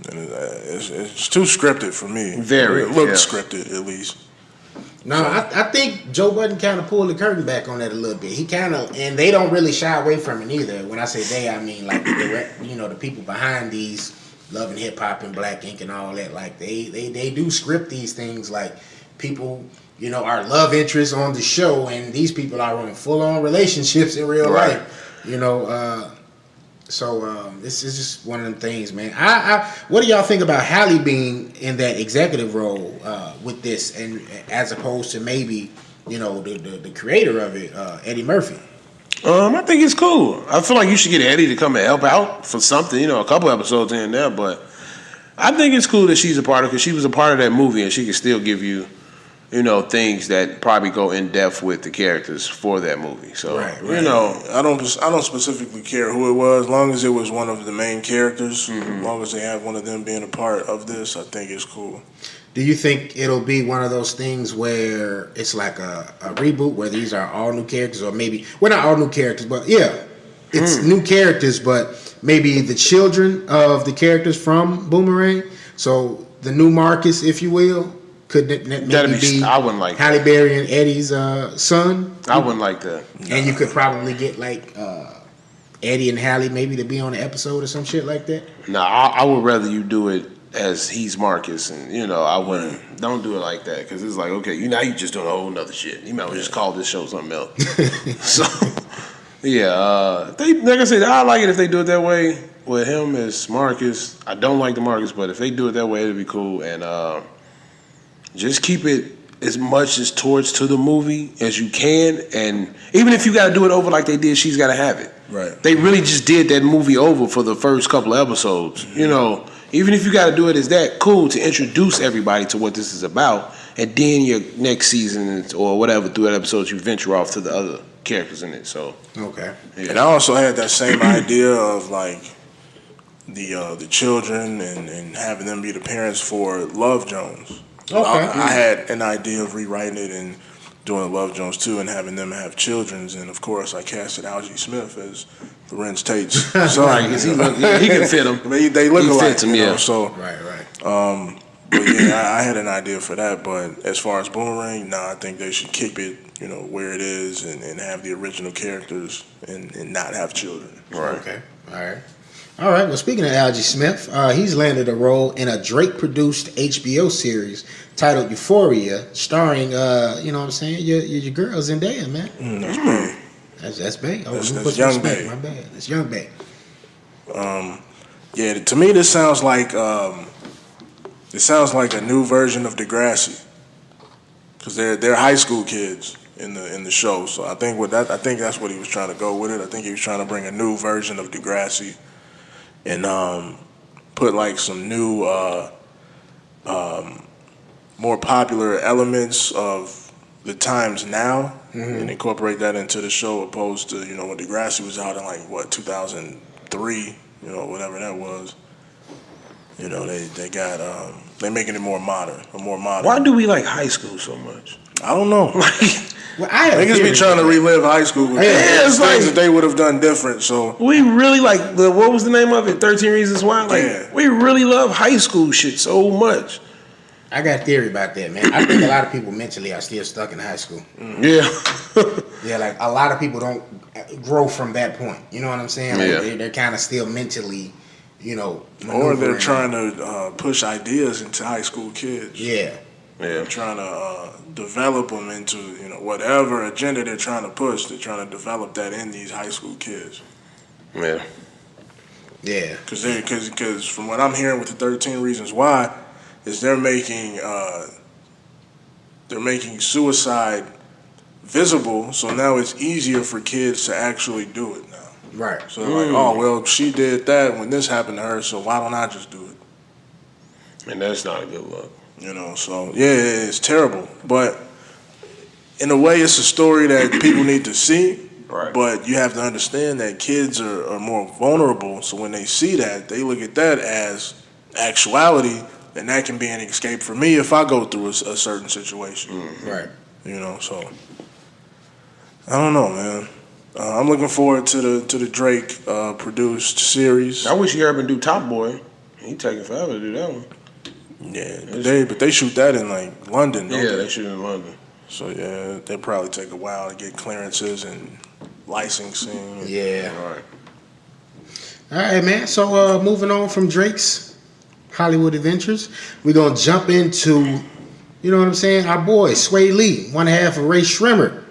It's too scripted for me. Very. It looked scripted at least. No, I think Joe Budden kind of pulled the curtain back on that a little bit. He kind of, and they don't really shy away from it either. When I say they, I mean like the people behind these Love and Hip Hop and Black Ink and all that. Like they do script these things. Like people, you know, are love interests on the show, and these people are in full on relationships in real life. You know, so this is just one of them things, man. What do y'all think about Halle being in that executive role with this, and as opposed to maybe, you know, the creator of it, Eddie Murphy? I think it's cool. I feel like you should get Eddie to come and help out for something, you know, a couple episodes in there. But I think it's cool that she's a part of it because she was a part of that movie, and she can still give you, you know, things that probably go in depth with the characters for that movie. So, you know, I don't specifically care who it was, as long as it was one of the main characters. As long as they have one of them being a part of this, I think it's cool. Do you think it'll be one of those things where it's like a reboot where these are all new characters, or maybe not all new characters, but it's new characters, but maybe the children of the characters from Boomerang? So the new Marcus, if you will. Could that maybe be I wouldn't like Halle Berry and Eddie's son? I wouldn't like that. And you could probably get like Eddie and Halle maybe to be on an episode or some shit like that. No, I would rather you do it as he's Marcus, and you know I wouldn't. Don't do it like that because it's like okay, you just doing a whole nother shit. You might as well just call this show something else. So like I said, I like it if they do it that way with him as Marcus. I don't like the Marcus, but if they do it that way, it'd be cool. And just keep it as much as towards to the movie as you can, and even if you got to do it over like they did, She's Gotta Have It. Right. They really just did that movie over for the first couple of episodes. You know, even if you got to do it as that, cool to introduce everybody to what this is about, and then your next season or whatever through that episode you venture off to the other characters in it. So okay. Yeah. And I also had that same idea of like the children and having them be the parents for Love Jones. Okay. I had an idea of rewriting it and doing Love Jones too, and having them have children's, and of course I casted Algie Smith as Lorenz Tate's son. Right, because he can fit them. They look alike, him, you know. So right. But yeah, I had an idea for that. But as far as Boomerang, I think they should keep it, you know, where it is, and have the original characters and not have children. Right. Okay. All right. Well, speaking of Algie Smith, he's landed a role in a Drake-produced HBO series titled Euphoria, starring, you know what I'm saying, your girl Zendaya, man. That's big. That's big. Oh, that's Young Bae. My bad. That's Young Bae. Yeah. To me, this sounds like a new version of Degrassi, because they're high school kids. in the show. So I think that's what he was trying to go with it. I think he was trying to bring a new version of Degrassi and put like some new more popular elements of the times now and incorporate that into the show, opposed to when Degrassi was out in like 2003, whatever that was. They got they're making it more modern. Why do we like high school so much? I don't know. Well, Niggas be trying to relive high school. It's things that they would have done different. So we really like what was the name of it? 13 Reasons Why. We really love high school shit so much. I got a theory about that, man. I think a lot of people mentally are still stuck in high school. Yeah. Yeah, like a lot of people don't grow from that point. You know what I'm saying? Like they're kind of still mentally, or they're trying to push ideas into high school kids. Yeah. They're trying to develop them into whatever agenda they're trying to push. They're trying to develop that in these high school kids. Yeah. Yeah. Because from what I'm hearing with the 13 Reasons Why, is they're making suicide visible. So now it's easier for kids to actually do it now. Right. So they're like, oh well, she did that when this happened to her. So why don't I just do it? And that's not a good look. So yeah, it's terrible. But in a way, it's a story that people need to see. Right. But you have to understand that kids are more vulnerable. So when they see that, they look at that as actuality, and that can be an escape for me if I go through a certain situation. Right. So I don't know, man. I'm looking forward to the Drake produced series. I wish he ever do Top Boy. He taking forever to do that one. Yeah, but they shoot that in like London, don't they? They shoot in London. So yeah, they probably take a while to get clearances and licensing. Yeah. All right, man. So moving on from Drake's Hollywood adventures, we're gonna jump into, our boy Sway Lee, one half of Ray Shrimmer,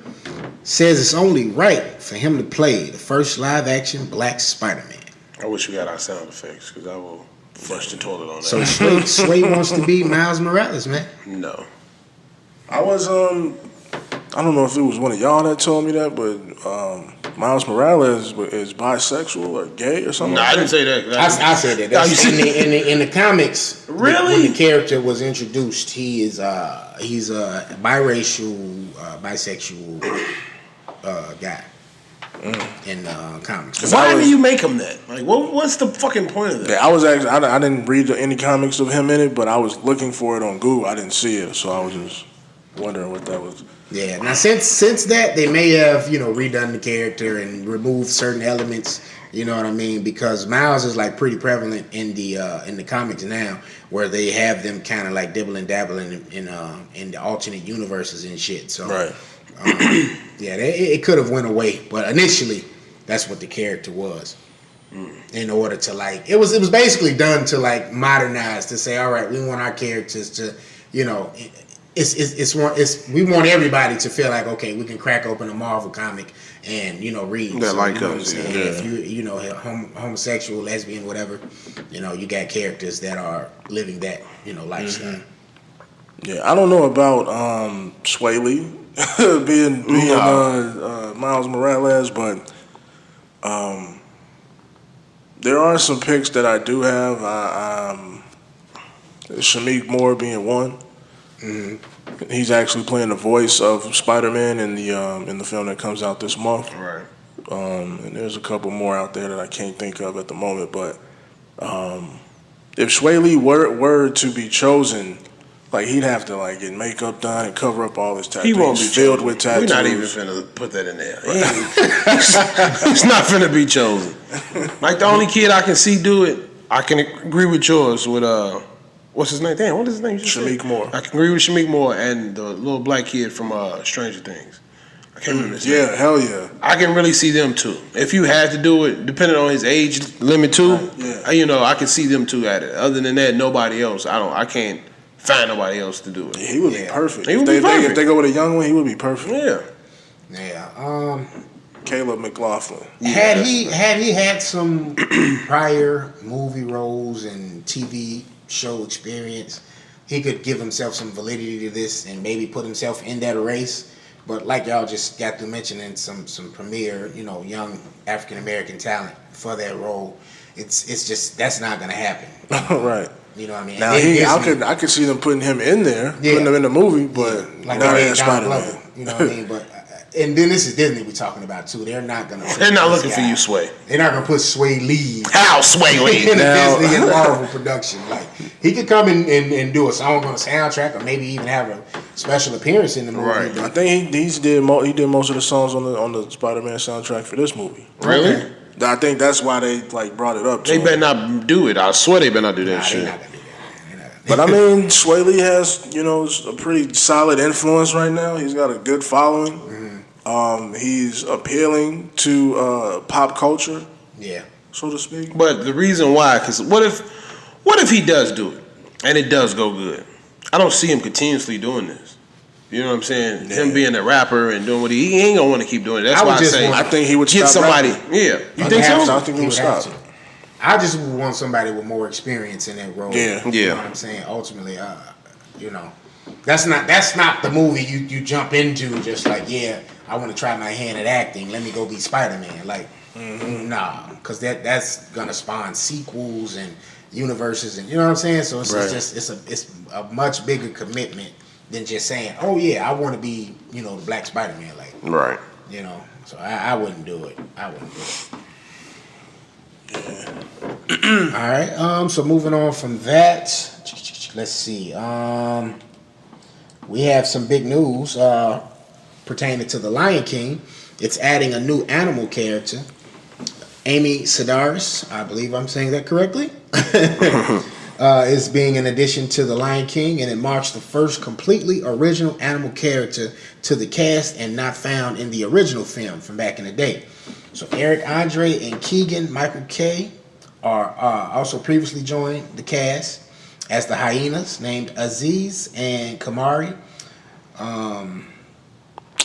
says it's only right for him to play the first live-action Black Spider-Man. I wish we had our sound effects, because I will flush the toilet on that. So Sway wants to be Miles Morales, man. No. I was I don't know if it was one of y'all that told me that, but Miles Morales is bisexual or gay or something. No, I didn't say that. I said that. That's in the comics. Really? When the character was introduced, he's a biracial, bisexual guy in comics. Why do you make him that? Like, what's the fucking point of that? Yeah, I was actually I didn't read any comics of him in it, but I was looking for it on Google. I didn't see it, so I was just wondering what that was. Yeah. Now since that, they may have redone the character and removed certain elements. You know what I mean? Because Miles is like pretty prevalent in the comics now, where they have them kind of like dibble and dabble in the alternate universes and shit. So right. It could have went away, but initially that's what the character was. In order to it was basically done to modernize, to say, all right, we want our characters to we want everybody to feel like, okay, we can crack open a Marvel comic and read. That like us. If you homosexual, lesbian, whatever, you got characters that are living that lifestyle. Yeah, I don't know about Sway Lee being Miles Morales, but there are some picks that I do have. Shameik Moore being one. Mm-hmm. He's actually playing the voice of Spider-Man in the film that comes out this month. Right. And there's a couple more out there that I can't think of at the moment. But if Sway Lee were to be chosen, he'd have to get makeup done and cover up all his tattoos. He won't be filled chosen. with tattoos. We're not even finna put that in there. He's not finna be chosen. The only kid I can see do it, I can agree with yours with what's his name? Damn, what is his name? Shameik Moore. I can agree with Shameik Moore and the little black kid from Stranger Things. I can't remember his name. Yeah, hell yeah. I can really see them too. If you had to do it, depending on his age limit too, I can see them two at it. Other than that, nobody else. I can't find nobody else to do it. Yeah, he would be perfect. He would be perfect. If they go with a young one, he would be perfect. Yeah. Caleb McLaughlin. Had he had some prior movie roles and TV show experience, he could give himself some validity to this and maybe put himself in that race. But like y'all just got to mentioning some premier, young African American talent for that role. It's just that's not gonna happen. Right. You know what I mean? Now I could see them putting him in there, putting him in the movie, but like not as Spider-Man. You know what I mean? But and then this is Disney we're talking about too. They're not gonna. They're not looking for you, Sway. They're not gonna put Sway Lee. How Sway Lee? in a Disney and Marvel production. Like he could come in and do a song on the soundtrack, or maybe even have a special appearance in the movie. Right. I think he did most of the songs on the Spider-Man soundtrack for this movie. Really? Okay. I think that's why they brought it up. They better not do it. I swear they better not do that shit. They're not gonna do that. But I mean, Sway Lee has a pretty solid influence right now. He's got a good following. Mm-hmm. He's appealing to pop culture, so to speak. But the reason why, because what if he does do it and it does go good? I don't see him continuously doing this. You know what I'm saying? Yeah. Him being a rapper and doing what he ain't gonna want to keep doing it. That's why I say I think he would get stop somebody. Rapping. Yeah, you think so? I think he would stop. I just want somebody with more experience in that role. Yeah. You know what I'm saying? Ultimately, that's not the movie you jump into just like, I want to try my hand at acting. Let me go be Spider-Man. Like, nah, because that's gonna spawn sequels and universes, and you know what I'm saying. So it's a much bigger commitment than just saying, oh yeah, I want to be the Black Spider-Man. Like, right. So I wouldn't do it. All right. So moving on from that, let's see. We have some big news pertaining to the Lion King. It's adding a new animal character, Amy Sedaris. I believe I'm saying that correctly. Is being an addition to the Lion King, and it marks the first completely original animal character to the cast and not found in the original film from back in the day. So Eric Andre and Keegan Michael Kay are also previously joined the cast as the hyenas named Aziz and Kamari.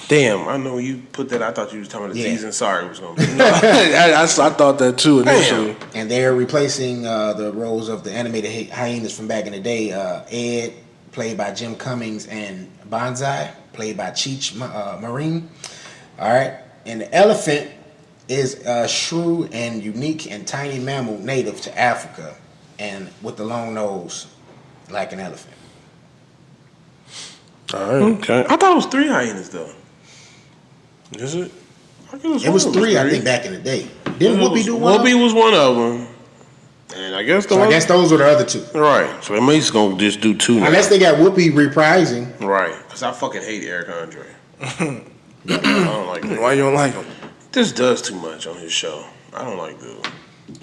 Damn, I know you put that. I thought you was talking about Aziz and Sorry was going to be. I thought that too initially. Damn. And they're replacing the roles of the animated hyenas from back in the day. Ed, played by Jim Cummings, and Bonsai, played by Cheech Marine. All right. And the elephant is a shrewd and unique and tiny mammal native to Africa and with the long nose like an elephant. All right. Okay. I thought it was 3 hyenas, though. Is it? It was 3, I think, back in the day. Didn't Whoopi do one? Whoopi was one of them. And I guess I guess those were the other 2. Right. So at least going to just do 2 now. Unless they got Whoopi reprising. Right. Because I fucking hate Eric Andre. I don't like him. Why you don't like him? This does too much on his show. I don't like dude.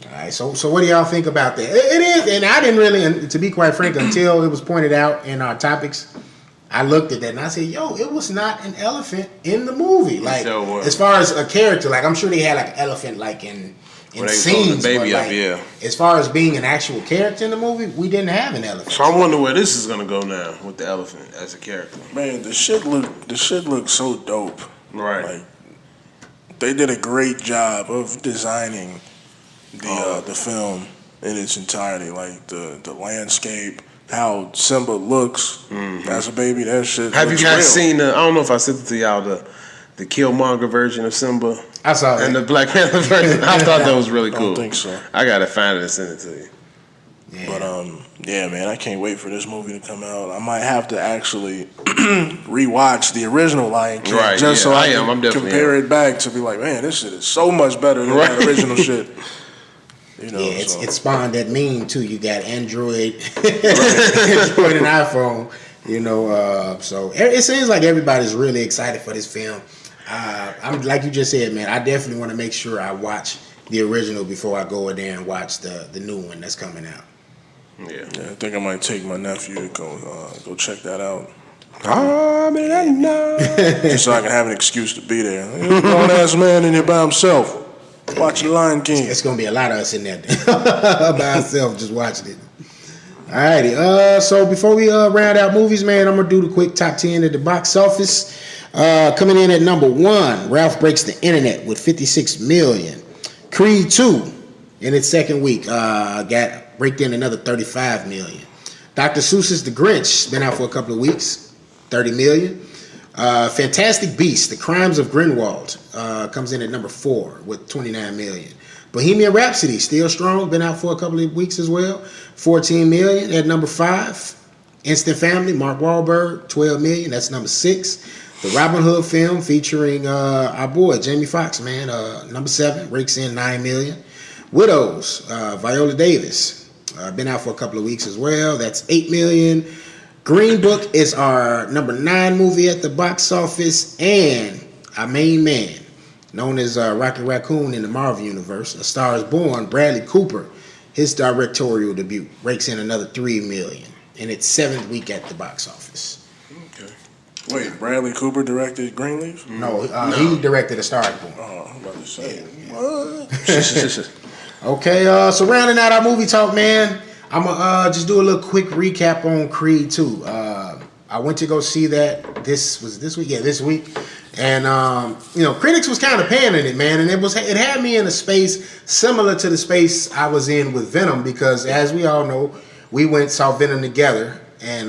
All right, so what do y'all think about that? It is, and I didn't really, and to be quite frank, until it was pointed out in our topics, I looked at that and I said, yo, it was not an elephant in the movie. Like, as far as a character, like, I'm sure they had like an elephant like in scenes, the baby but like, as far as being an actual character in the movie, we didn't have an elephant. So I wonder where this is gonna go now with the elephant as a character. Man, the shit looks so dope. Right. Like, they did a great job of designing the film in its entirety, like the landscape, how Simba looks as a baby. That shit. Have you guys real. seen I don't know if I sent it to y'all the Killmonger version of Simba. I saw that. And the Black Panther version. I thought that was really cool. I don't think so. I gotta find it and send it to you. Yeah. But yeah, man, I can't wait for this movie to come out. I might have to actually rewatch the original Lion King, right, just so I I'm can compare it back to be like, man, this shit is so much better than that original shit. You know, it spawned that meme too. You got Android, Android and iPhone. You know, so it seems like everybody's really excited for this film. I'm like you just said, man. I definitely want to make sure I watch the original before I go in there and watch the new one that's coming out. Yeah, I think I might take my nephew to go check that out. Just so I can have an excuse to be there. There's a grown ass man in here by himself watching Lion King. It's gonna be a lot of us in there by ourselves just watching it. Alrighty, so before we round out movies, man, I'm gonna do the quick top 10 at the box office. Coming in at number 1, Ralph Breaks the Internet with 56 million. Creed 2 in its second week raked in another 35 million. Dr. Seuss's The Grinch been out for a couple of weeks, 30 million. Fantastic Beasts: The Crimes of Grindelwald comes in at number 4 with 29 million. Bohemian Rhapsody still strong, been out for a couple of weeks as well, 14 million at number 5. Instant Family, Mark Wahlberg, 12 million, that's number 6. The Robin Hood film featuring our boy Jamie Foxx, man, number 7, rakes in 9 million. Widows, Viola Davis, been out for a couple of weeks as well, that's 8 million. Green Book is our number 9 movie at the box office, and our main man, known as Rocky Raccoon in the Marvel Universe, A Star Is Born, Bradley Cooper, his directorial debut, rakes in another 3 million, and it's 7th week at the box office. Okay. Wait, Bradley Cooper directed Greenleaf? No, he directed A Star Is Born. Oh, I'm about to say, what? Okay, so rounding out our movie talk, man, I'm going to just do a little quick recap on Creed 2. I went to go see that this week? Yeah, this week. And, critics was kind of panning it, man. And it had me in a space similar to the space I was in with Venom, because as we all know, we saw Venom together. And,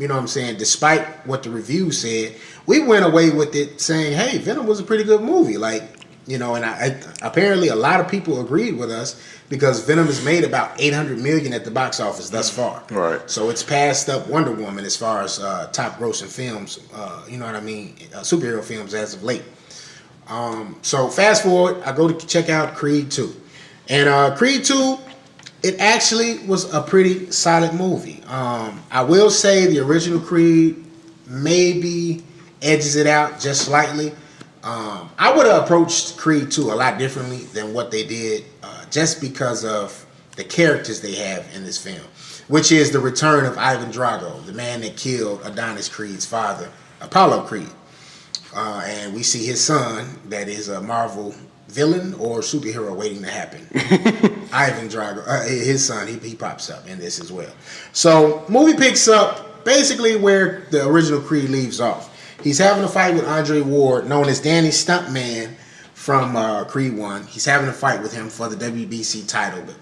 you know what I'm saying, despite what the reviews said, we went away with it saying, hey, Venom was a pretty good movie. Like, and apparently a lot of people agreed with us, because Venom has made about $800 million at the box office thus far. Right. So it's passed up Wonder Woman as far as top grossing films, superhero films as of late. So fast forward, I go to check out Creed 2. And Creed 2, it actually was a pretty solid movie. I will say the original Creed maybe edges it out just slightly. I would have approached Creed 2 a lot differently than what they did, just because of the characters they have in this film, which is the return of Ivan Drago, the man that killed Adonis Creed's father, Apollo Creed. And we see his son, that is a Marvel villain or superhero waiting to happen. Ivan Drago, his son, he pops up in this as well. So movie picks up basically where the original Creed leaves off. He's having a fight with Andre Ward, known as Danny Stuntman from Creed 1. He's having a fight with him for the WBC title. But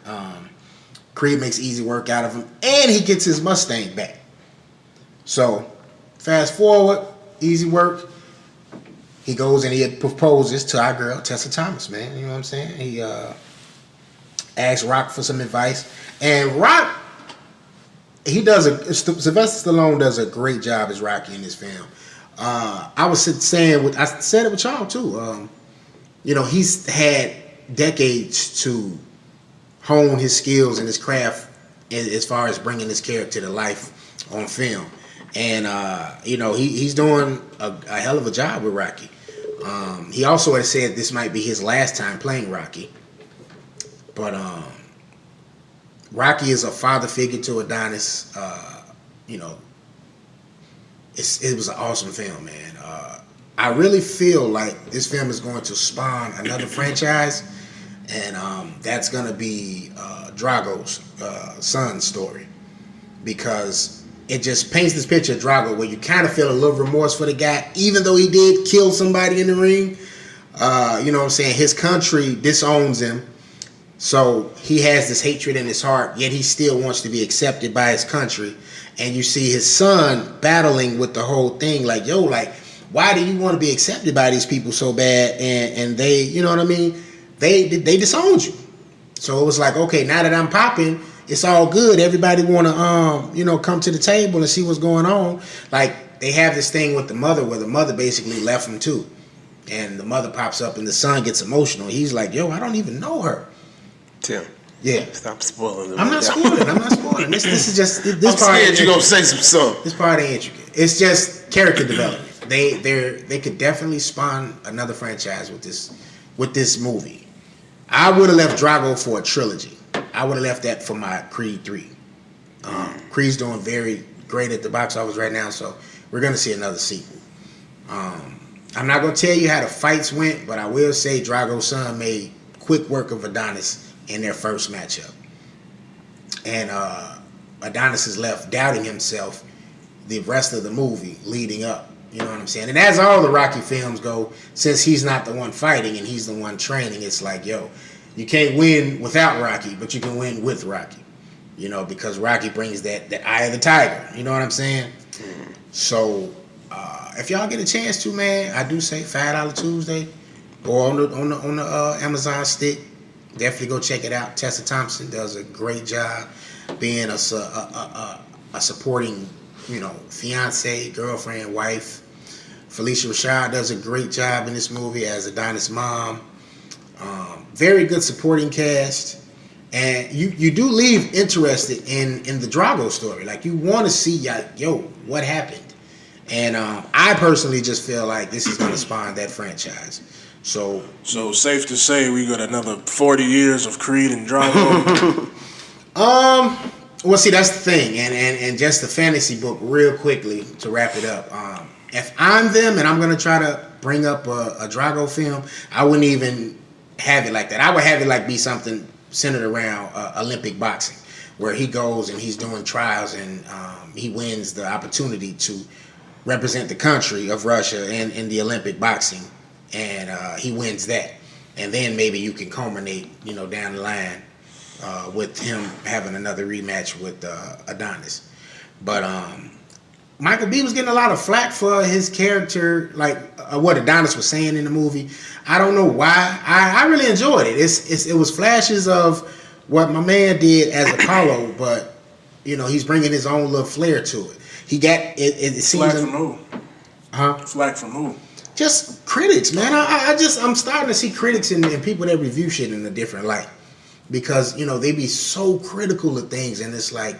Creed makes easy work out of him, and he gets his Mustang back. So, fast forward, easy work. He goes and he proposes to our girl, Tessa Thomas, man. You know what I'm saying? He asks Rock for some advice. And Rock, Sylvester Stallone does a great job as Rocky in this film. I said it with y'all too. He's had decades to hone his skills and his craft as far as bringing this character to life on film. And, he's doing a hell of a job with Rocky. He also has said this might be his last time playing Rocky. But Rocky is a father figure to Adonis. It was an awesome film, man. I really feel like this film is going to spawn another franchise, and that's going to be Drago's son's story, because it just paints this picture of Drago where you kind of feel a little remorse for the guy, even though he did kill somebody in the ring. You know what I'm saying? His country disowns him, so he has this hatred in his heart, yet he still wants to be accepted by his country. And you see his son battling with the whole thing, like, why do you want to be accepted by these people so bad? And they, you know what I mean? They disowned you. So it was like, okay, now that I'm popping, it's all good. Everybody want to, come to the table and see what's going on. Like, they have this thing with the mother where the mother basically left him too. And the mother pops up and the son gets emotional. He's like, I don't even know her. Tim. Yeah. Stop spoiling. I'm not spoiling. This is just this I'm part. Scared you're gonna say some stuff. This part ain't intricate. It's just character development. They could definitely spawn another franchise with this movie. I would have left Drago for a trilogy. I would have left that for my Creed 3. Creed's doing very great at the box office right now, so we're gonna see another sequel. I'm not gonna tell you how the fights went, but I will say Drago's son made quick work of Adonis in their first matchup. And Adonis is left doubting himself the rest of the movie leading up. You know what I'm saying? And as all the Rocky films go, since he's not the one fighting and he's the one training, it's like, you can't win without Rocky, but you can win with Rocky. Because Rocky brings that eye of the tiger. You know what I'm saying? So if y'all get a chance to, man, I do say $5 Tuesday, or on the Amazon stick. Definitely go check it out. Tessa Thompson does a great job being a supporting, fiance, girlfriend, wife. Felicia Rashad does a great job in this movie as Adonis' mom. Very good supporting cast, and you do leave interested in the Drago story. Like, you want to see, what happened? And I personally just feel like this is going to spawn that franchise. So safe to say we got another 40 years of Creed and Drago. Well, see, that's the thing, and just the fantasy book real quickly to wrap it up. If I'm them and I'm gonna try to bring up a Drago film, I wouldn't even have it like that. I would have it like be something centered around Olympic boxing, where he goes and he's doing trials and he wins the opportunity to represent the country of Russia in the Olympic boxing. And he wins that, and then maybe you can culminate, down the line with him having another rematch with Adonis. But Michael B was getting a lot of flack for his character, like what Adonis was saying in the movie. I don't know why. I really enjoyed it. It was flashes of what my man did as Apollo, but he's bringing his own little flair to it. He got it seems. Flack from who? Huh? Flack from who? Just critics, man. I'm starting to see critics and people that review shit in a different light, because they be so critical of things, and it's like,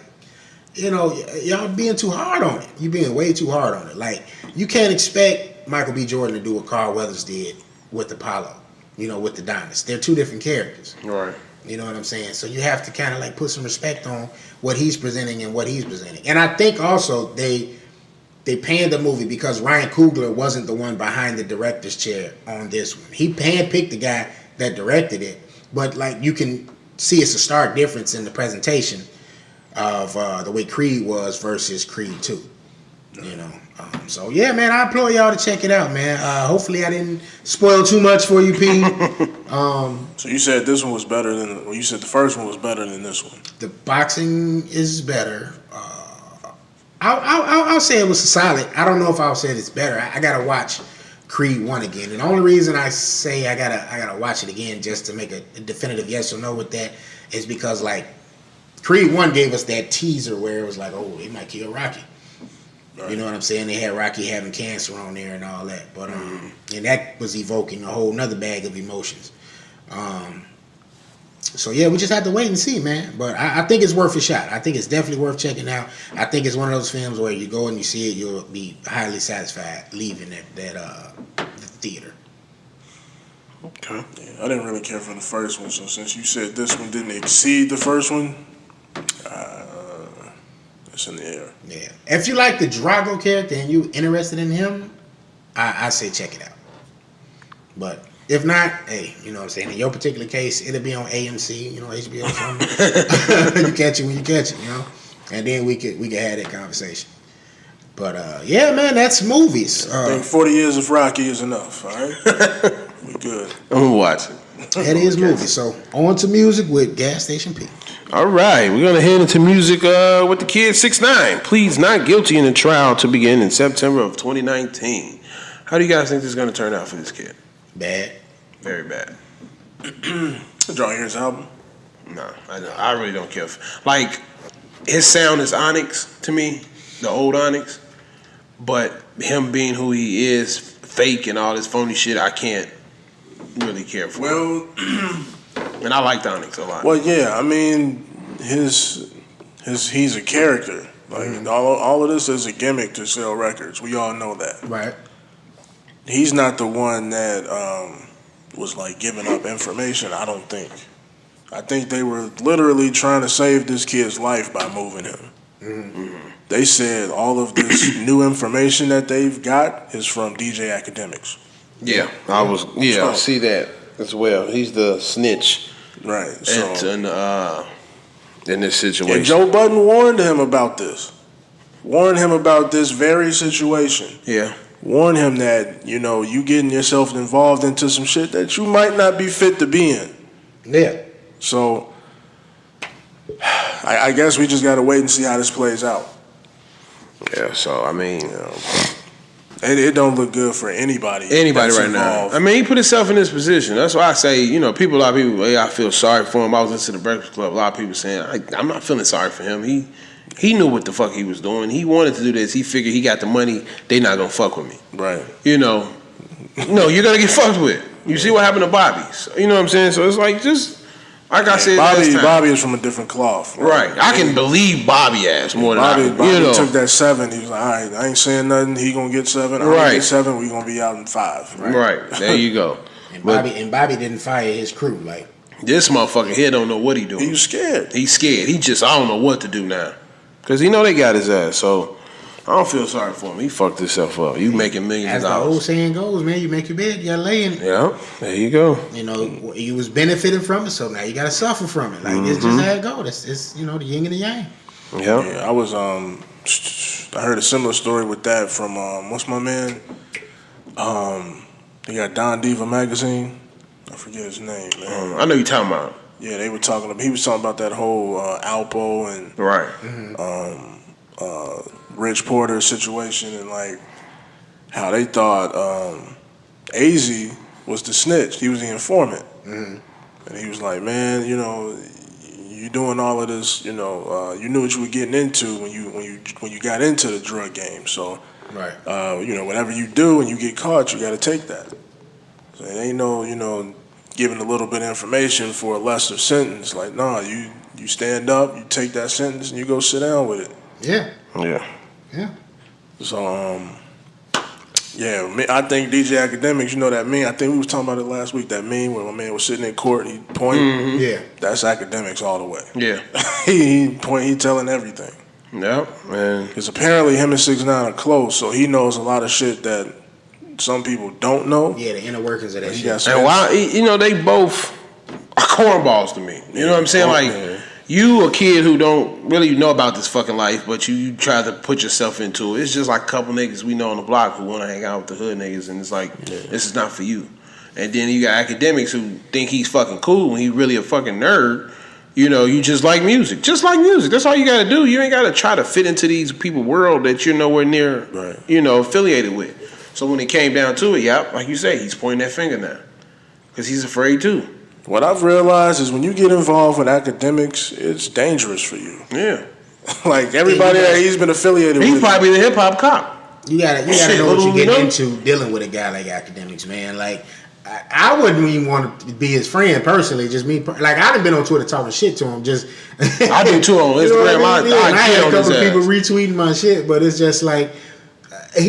y'all being too hard on it. You being way too hard on it. Like, you can't expect Michael B. Jordan to do what Carl Weathers did with Apollo, with the Adonis. They're two different characters. Right. You know what I'm saying? So you have to kind of like put some respect on what he's presenting and what he's presenting. And I think also they panned the movie because Ryan Coogler wasn't the one behind the director's chair on this one. He handpicked the guy that directed it, but like you can see it's a stark difference in the presentation of the way Creed was versus Creed 2. So yeah, man, I implore y'all to check it out, man. Hopefully I didn't spoil too much for you, P. So you said this one was better than, you said the first one was better than this one. The boxing is better. I'll say it was solid. I don't know if I'll say it's better. I gotta watch Creed 1 again. And the only reason I say I gotta watch it again just to make a definitive yes or no with that is because like Creed 1 gave us that teaser where it was like, oh, they might kill Rocky. Right. You know what I'm saying? They had Rocky having cancer on there and all that. But and that was evoking a whole nother bag of emotions. So yeah, we just have to wait and see, man. But I think it's worth a shot. I think it's definitely worth checking out. I think it's one of those films where you go and you see it, you'll be highly satisfied leaving the theater. Okay. Yeah, I didn't really care for the first one, so since you said this one didn't exceed the first one, it's in the air. Yeah. If you like the Drago character and you interested in him, I say check it out. But if not, hey, you know what I'm saying? In your particular case, it'll be on AMC, HBO or something. You catch it when you catch it, and then we could have that conversation. But yeah, man, that's movies. I think 40 years of Rocky is enough. All right, we good. I'm gonna watch it. That is movies. So on to music with Gas Station P. All right, we're gonna head into music with the kid 6ix9ine. Pleads not guilty in a trial to begin in September of 2019. How do you guys think this is gonna turn out for this kid? Bad. Very bad. Did y'all hear his album? No, I really don't care. Like, his sound is Onyx to me, the old Onyx. But him being who he is, fake and all this phony shit, I can't really care for. Well, and I liked Onyx a lot. Well, yeah, I mean, he's a character. Like all of this is a gimmick to sell records. We all know that. Right. He's not the one that was like giving up information, I don't think. I think they were literally trying to save this kid's life by moving him. Mm-hmm. They said all of this new information that they've got is from DJ Academics. Yeah, I see that as well. He's the snitch. Right. So in this situation. And Joe Budden warned him about this. Warned him about this very situation. Yeah. Warn him that, you getting yourself involved into some shit that you might not be fit to be in. Yeah. So, I guess we just got to wait and see how this plays out. Yeah, so, I mean, It don't look good for anybody. Anybody right now. I mean, he put himself in this position. That's why I say, a lot of people, hey, I feel sorry for him. I was listening to the Breakfast Club. A lot of people saying, I'm not feeling sorry for him. He knew what the fuck he was doing. He wanted to do this. He figured he got the money. They not gonna fuck with me. Right. No, you're gonna get fucked with. You see what happened to Bobby. So, you know what I'm saying? So it's like, just like I said, Bobby is from a different cloth. Right. I can believe Bobby ass more than Bobby took that 7. He was like, all right, I ain't saying nothing. He gonna get 7. I'm gonna get 7. We gonna be out in 5. Right. There you go. And Bobby didn't fire his crew. Like, this motherfucker here don't know what he doing. He was scared. He's scared. He just, I don't know what to do now. Because he know they got his ass. So I don't feel sorry for him. He fucked himself up. You making millions of dollars. As the old saying goes, man, you make your bed, you gotta lay in it. Yeah, there you go. You was benefiting from it, so now you gotta suffer from it. Like, it's just how it goes. It's the yin and the yang. Yeah, I was I heard a similar story with that from what's my man? He got Don Diva magazine. I forget his name, man. I know you're talking about. Yeah, they were talking about. He was talking about that whole Alpo and Rich Porter situation, and like how they thought AZ was the snitch. He was the informant, and he was like, man, you doing all of this, you knew what you were getting into when you got into the drug game. So, whatever you do and you get caught, you got to take that. So it ain't no, giving a little bit of information for a lesser sentence. Like, no, you stand up, you take that sentence, and you go sit down with it. Yeah. So, I think DJ Academics, that meme, I think we was talking about it last week, that meme where my man was sitting in court and he pointing. Yeah. That's Academics all the way. Yeah. he telling everything. Yeah, man. Because apparently him and 6ix9ine are close, so he knows a lot of shit that some people don't know. Yeah, the inner workings of that shit. And why, they both are cornballs to me. You know what I'm saying? You a kid who don't really know about this fucking life, but you try to put yourself into it. It's just like a couple niggas we know on the block who want to hang out with the hood niggas, and it's like, this is not for you. And then you got Academics who think he's fucking cool when he really a fucking nerd. You just like music. Just like music. That's all you got to do. You ain't got to try to fit into these people's world that you're nowhere near, affiliated with. So when it came down to it, like you say, he's pointing that finger now. Because he's afraid too. What I've realized is when you get involved with Academics, it's dangerous for you. Yeah. Like everybody that he's been affiliated with. He's probably the hip hop cop. You gotta know what you're getting into dealing with a guy like Academics, man. Like, I wouldn't even want to be his friend personally. Just me, like, I done been on Twitter talking shit to him. Just I do too on Instagram. I had a couple of people retweeting my shit, but it's just like,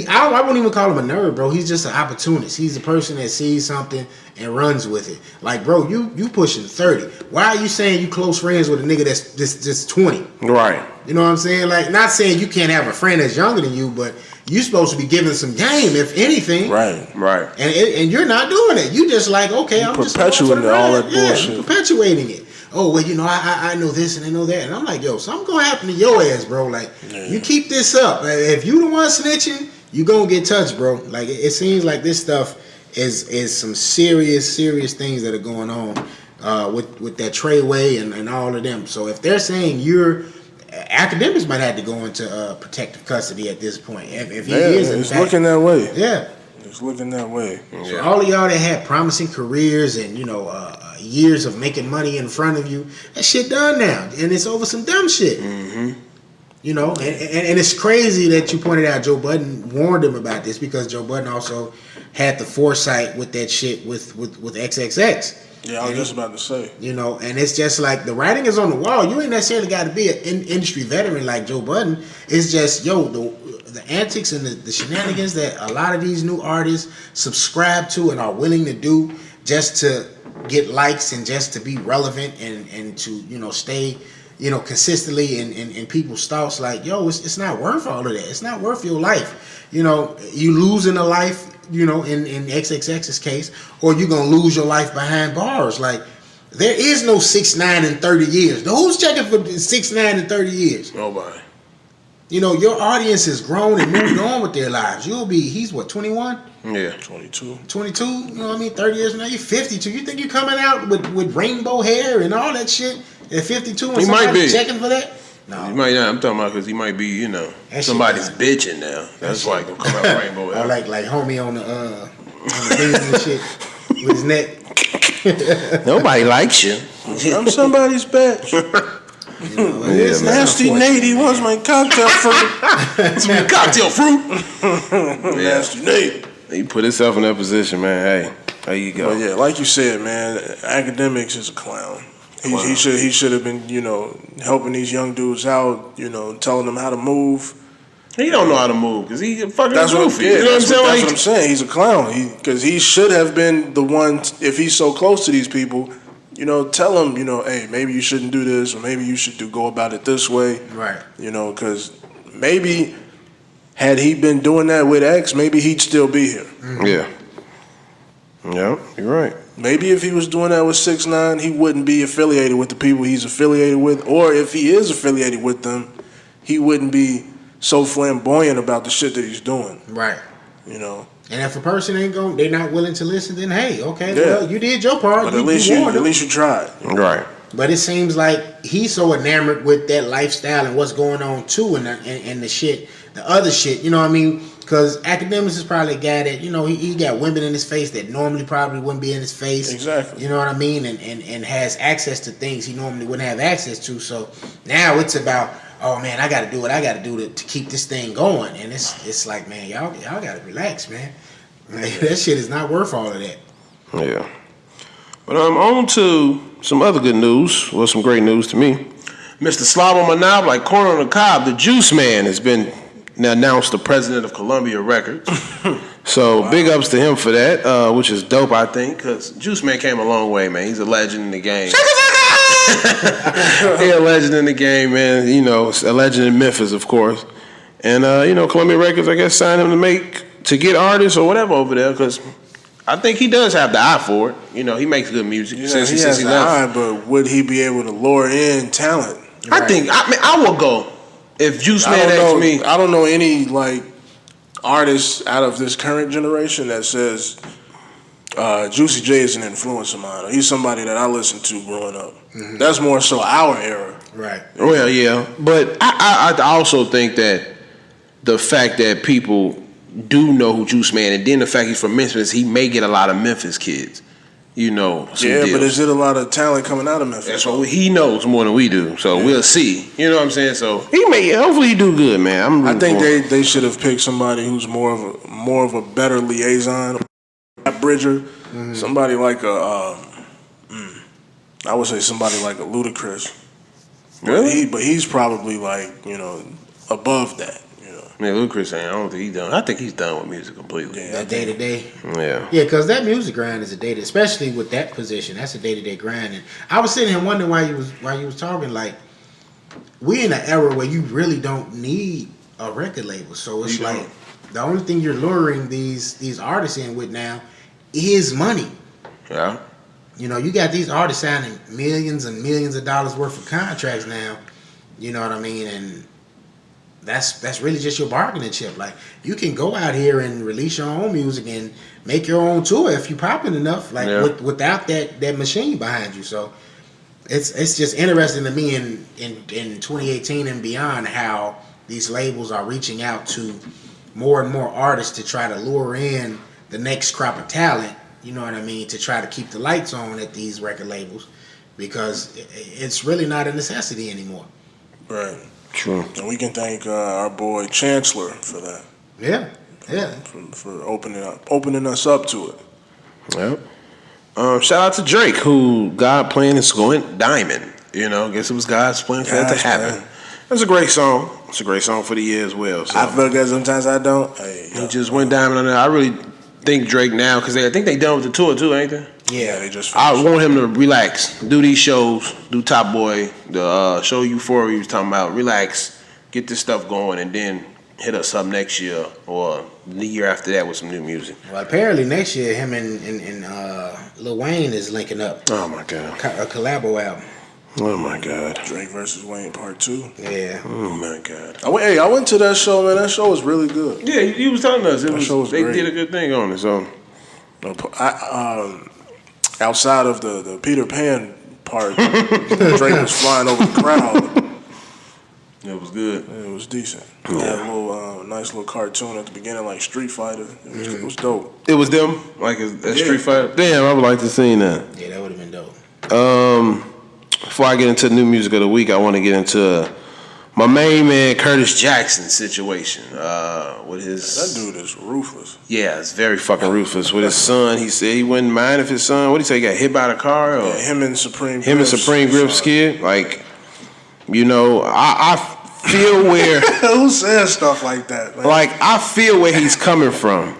I wouldn't even call him a nerd, bro. He's just an opportunist. He's a person that sees something and runs with it. Like, bro, you pushing 30. Why are you saying you close friends with a nigga that's just 20? Right. You know what I'm saying? Like, not saying you can't have a friend that's younger than you, but you supposed to be giving some game, if anything. Right. And you're not doing it. You just like, okay, I'm just perpetuating all that bullshit. Yeah, perpetuating it. Oh, well, I know this and I know that. And I'm like, yo, something gonna happen to your ass, bro. Like, you keep this up. If you the one snitching, you gonna get touched, bro. Like, it seems like this stuff is some serious things that are going on with that Treyway and all of them. So if they're saying Academics might have to go into protective custody at this point. If he is, it's looking that way. Yeah, it's looking that way. So all of y'all that had promising careers and years of making money in front of you, that shit done now, and it's over some dumb shit. And it's crazy that you pointed out Joe Budden warned him about this, because Joe Budden also had the foresight with that shit with XXX. Yeah, I was just about to say. And it's just like the writing is on the wall. You ain't necessarily got to be an industry veteran like Joe Budden. It's just, the antics and the shenanigans that a lot of these new artists subscribe to and are willing to do just to get likes and just to be relevant and to, stay, consistently in people's thoughts. Like, it's not worth all of that. It's not worth your life. You losing a life, in XXX's case, or you're going to lose your life behind bars. Like, there is no 6ix9ine in 30 years. Who's checking for 6ix9ine in 30 years? Nobody. Your audience has grown and moved on with their lives. He's what, 21? Yeah, 22. 22, 30 years from now, you're 52. You think you're coming out with rainbow hair and all that shit at 52 and he somebody's checking for that? No. He might not. I'm talking about because he might be, you know, somebody's bitching now. That's why he gonna come out rainbow. Or like homie on the things and shit with his neck. Nobody likes you. I'm somebody's bitch. You know, This nasty Nate, he wants my cocktail fruit. Some cocktail fruit. Nasty Nate. He put himself in that position, man. Hey, there you go. But yeah, like you said, man, academics is a clown. He should have been, you know, helping these young dudes out, you know, telling them how to move. He don't know how to move because he fucking That's goofy. you know what I'm saying? That's Like, what I'm saying. He's a clown. Because he should have been the one, if he's so close to these people, you know, tell them, you know, hey, maybe you shouldn't do this, or maybe you should go about it this way. Right. You know, because maybe had he been doing that with X, maybe he'd still be here. Mm-hmm. Yeah. Yeah, you're right. Maybe if he was doing that with 6ix9ine, he wouldn't be affiliated with the people he's affiliated with. Or if he is affiliated with them, he wouldn't be so flamboyant about the shit that he's doing. Right. You know. And if a person they're not willing to listen, then hey, okay, well, you did your part. But at least you tried. Right. But it seems like he's so enamored with that lifestyle and what's going on too, and the shit, the other shit. You know what I mean? Because Academics is probably a guy that, you know, he got women in his face that normally probably wouldn't be in his face. Exactly. You know what I mean? And has access to things he normally wouldn't have access to. So now it's about, oh man, I got to do what I got to do to keep this thing going. And it's like, man, y'all got to relax, man. Like, that shit is not worth all of that. Yeah. But on to some other good news. Well, some great news to me. Mr. Slavo Manav, like corn on the cob, the Juice Man has been announced the president of Columbia Records. So wow. Big ups to him for that, which is dope, I think, because Juice Man came a long way, man. He's a legend in the game. He's a legend in the game, man. You know, a legend in Memphis, of course. And, you know, Columbia Records, I guess, signed him to get artists or whatever over there, because I think he does have the eye for it. You know, he makes good music. Yeah, he has the eye, but would he be able to lure in talent? Right. I will go. If Juice Man asks me, I don't know any like artists out of this current generation that says Juicy J is an influence of mine. He's somebody that I listened to growing up. Mm-hmm. That's more so our era, right? Well, yeah, but I also think that the fact that people do know who Juice Man, and then the fact he's from Memphis, he may get a lot of Memphis kids. You know, yeah, but is it a lot of talent coming out of Memphis? That's what he knows more than we do. So we'll see. You know what I'm saying? So hopefully he do good, man. I think they should have picked somebody who's more of a better liaison, a bridger, somebody like I would say somebody like a Ludacris. Really? But he's probably like, you know, above that. Yeah, Ludacris ain't. I don't think he's done. I think he's done with music completely. Yeah, that day to day. Yeah. Yeah, because that music grind is a day to, especially with that position. That's a day to day grind. And I was sitting here wondering why you was talking. Like, we in an era where you really don't need a record label. So it's like the only thing you're luring these artists in with now is money. Yeah. You know, you got these artists signing millions and millions of dollars worth of contracts now. You know what I mean? And that's really just your bargaining chip. Like, you can go out here and release your own music and make your own tour if you're popping enough, like without that machine behind you. So it's just interesting to me in 2018 and beyond how these labels are reaching out to more and more artists to try to lure in the next crop of talent, you know what I mean, to try to keep the lights on at these record labels, because it's really not a necessity anymore. Right. True. And we can thank our boy Chancellor for that. Yeah. For opening us up to it. Yeah. Shout out to Drake, who God planned is going diamond. You know, I guess it was God's plan for that to happen. Man. That's a great song. It's a great song for the year as well. So. I feel that sometimes I don't. He just went diamond on that. I really think Drake now, because I think they done with the tour too, ain't they? Yeah, they just finished. I want him to relax, do these shows, do Top Boy, the show Euphoria he was talking about, relax, get this stuff going, and then hit us up next year or the year after that with some new music. Well, apparently next year him and Lil Wayne is linking up. Oh my God. A collabo album. Oh my God. Drake versus Wayne Part 2. Yeah. Oh my God. I went to that show, man. That show was really good. Yeah, he was telling us they great. did a good thing on it. So outside of the Peter Pan part, Drake was flying over the crowd. It was good. It was decent. Yeah. Had a little nice little cartoon at the beginning, like Street Fighter. It was dope. It was them, like a Street Fighter. Damn, I would like to see that. Yeah, that would have been dope. Before I get into the new music of the week, I want to get into my main man Curtis Jackson situation with his. That dude is ruthless. Yeah, it's very fucking ruthless. With his son, he said he wouldn't mind if his son. What did he say? He got hit by the car. Or him and Supreme Griff's kid. Like, you know, I feel where who says stuff like that? Man? Like, I feel where he's coming from.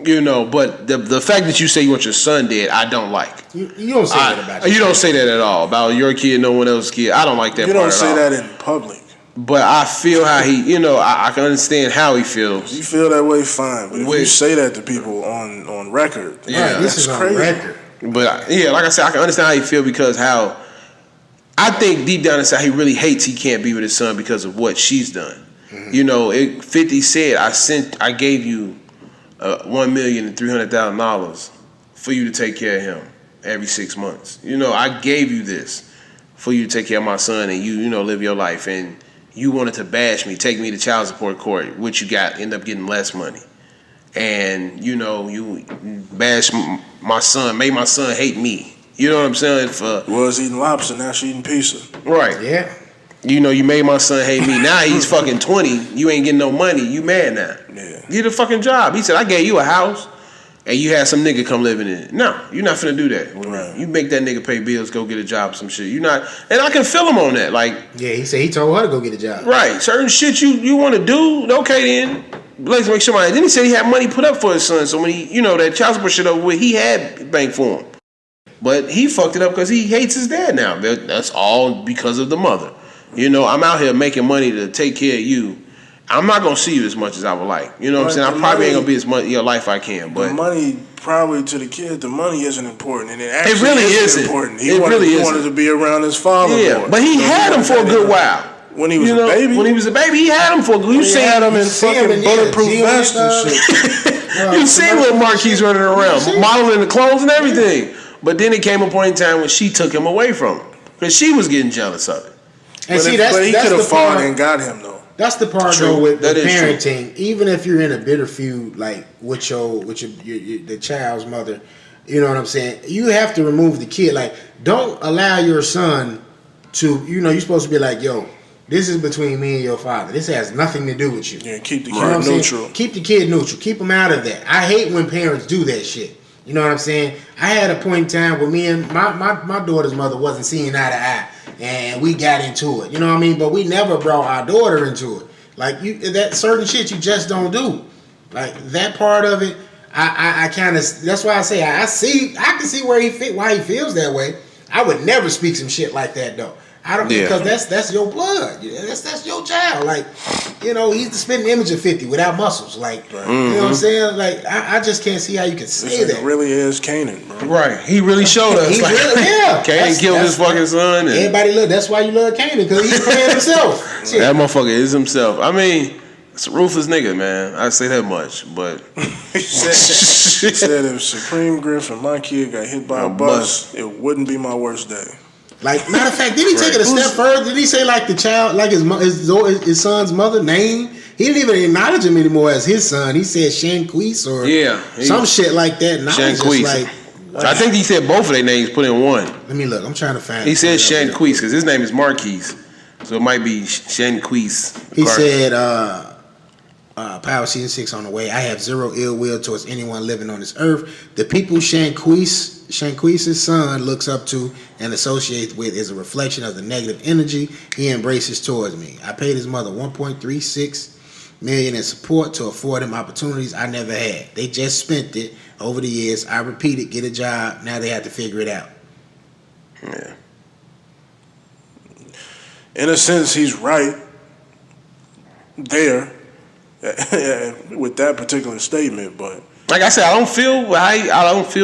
You know, but the fact that you say you want your son dead, I don't like. You don't say that about you. You don't say that at all about your kid, no one else's kid. I don't like that. You part don't say at all. that in public. But I feel how he, you know, I can understand how he feels. You feel that way, fine. But if you say that to people on record, yeah, this is crazy. On record. But yeah, like I said, I can understand how he feel because how I think deep down inside he really hates he can't be with his son because of what she's done. Mm-hmm. You know, 50 said I gave you $1,300,000 for you to take care of him every 6 months. You know, I gave you this for you to take care of my son and you know, live your life. And you wanted to bash me, take me to child support court, which you end up getting less money. And, you know, you bash my son, made my son hate me. You know what I'm saying? Was eating lobster, now she eating pizza. Right. Yeah. You know, you made my son hate me. Now he's fucking 20. You ain't getting no money. You mad now. Yeah. Get a fucking job. He said, I gave you a house and you had some nigga come living in it. No, you're not finna do that. Right. You make that nigga pay bills, go get a job, some shit. You not, and I can feel him on that. Like, yeah, he said he told her to go get a job. Right. Certain shit you want to do, okay then. Let's make sure Then he said he had money put up for his son. So when he, you know, that child support shit over with, he had bank for him. But he fucked it up because he hates his dad now. That's all because of the mother. You know, I'm out here making money to take care of you. I'm not gonna see you as much as I would like. You know what I'm saying? I probably ain't gonna be as much in your life I can. But the money, probably to the kid, the money isn't important, and it actually it really isn't important. He wanted to be around his father. Yeah, more. but he had him for a good while. When he was a baby. When he was a baby, he had him for a good. You see him in fucking bulletproof vests and shit. You seen little Marquise running around, modeling the clothes and everything. But then it came a point in time when she took him away from him because she was getting jealous of it. And but he could have fought and got him though. That's the part though with parenting. True. Even if you're in a bitter feud, like with the child's mother, you know what I'm saying. You have to remove the kid. Like, don't allow your son to. You know, you're supposed to be like, yo, this is between me and your father. This has nothing to do with you. Yeah, keep the kid neutral. Keep the kid neutral. Keep him out of that. I hate when parents do that shit. You know what I'm saying? I had a point in time where me and my daughter's mother wasn't seeing eye to eye, and we got into it. You know what I mean? But we never brought our daughter into it. Like, that certain shit you just don't do. Like, that part of it, I kind of. That's why I say I can see why he feels that way. I would never speak some shit like that though. I don't, because that's your blood. That's your child. Like, you know, he's the spitting image of 50 without muscles. Like, you know what I'm saying? Like, I just can't see how you can say that. It really is Kanan, bro. Right. He really showed us. He really, yeah. Kanan killed his fucking son. Everybody look. That's why you love Kanan, because he's playing himself. That motherfucker is himself. I mean, it's a ruthless nigga, man. I say that much, but he said if Supreme Griff and my kid got hit by a bus, it wouldn't be my worst day. Like, matter of fact, did he take it a step further? Did he say like the child, like his son's mother name? He didn't even acknowledge him anymore as his son. He said Shanquise or some shit like that. Shanquise. Like, I think he said both of their names put in one. Let me look. I'm trying to find. He said Shanquise because his name is Marquise, so it might be Shanquise. He said, Power Season 6 on the way. I have zero ill will towards anyone living on this earth. The people Shanquise's son looks up to and associates with is a reflection of the negative energy he embraces towards me. I paid his mother $1.36 million in support to afford him opportunities I never had. They just spent it over the years. I repeat it, get a job. Now they have to figure it out. Yeah. In a sense, he's right there with that particular statement, but like I said, I don't feel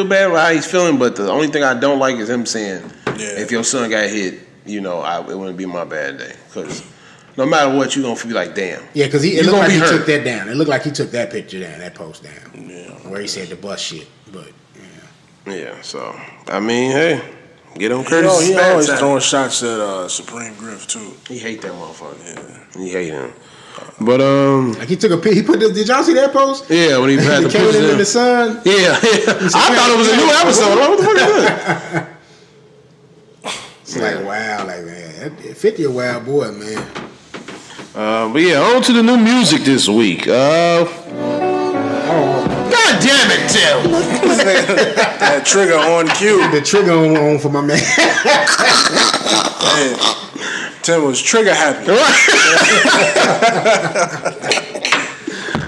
bad with how he's feeling, but the only thing I don't like is him saying, if your son got hit, you know, it wouldn't be my bad day. Because no matter what, you're going to feel like, damn. Yeah, because it looked like he took that down. It looked like he took that picture down, that post down. Yeah. Where he said the bus shit. But, yeah, so, I mean, hey, Get on Curtis. He always throwing shots at Supreme Griff too. He hate that motherfucker. Yeah, he hate him. But like he took a pic. He put. Did y'all see that post? Yeah, when he had the put in the sun. Yeah. I thought it was a new episode. What the fuck is that? It's like wow, like man, 50 a wild boy, man. But yeah, on to the new music this week. God damn it, Tim! That trigger on cue. The trigger on for my man. Man, Tim was trigger happy.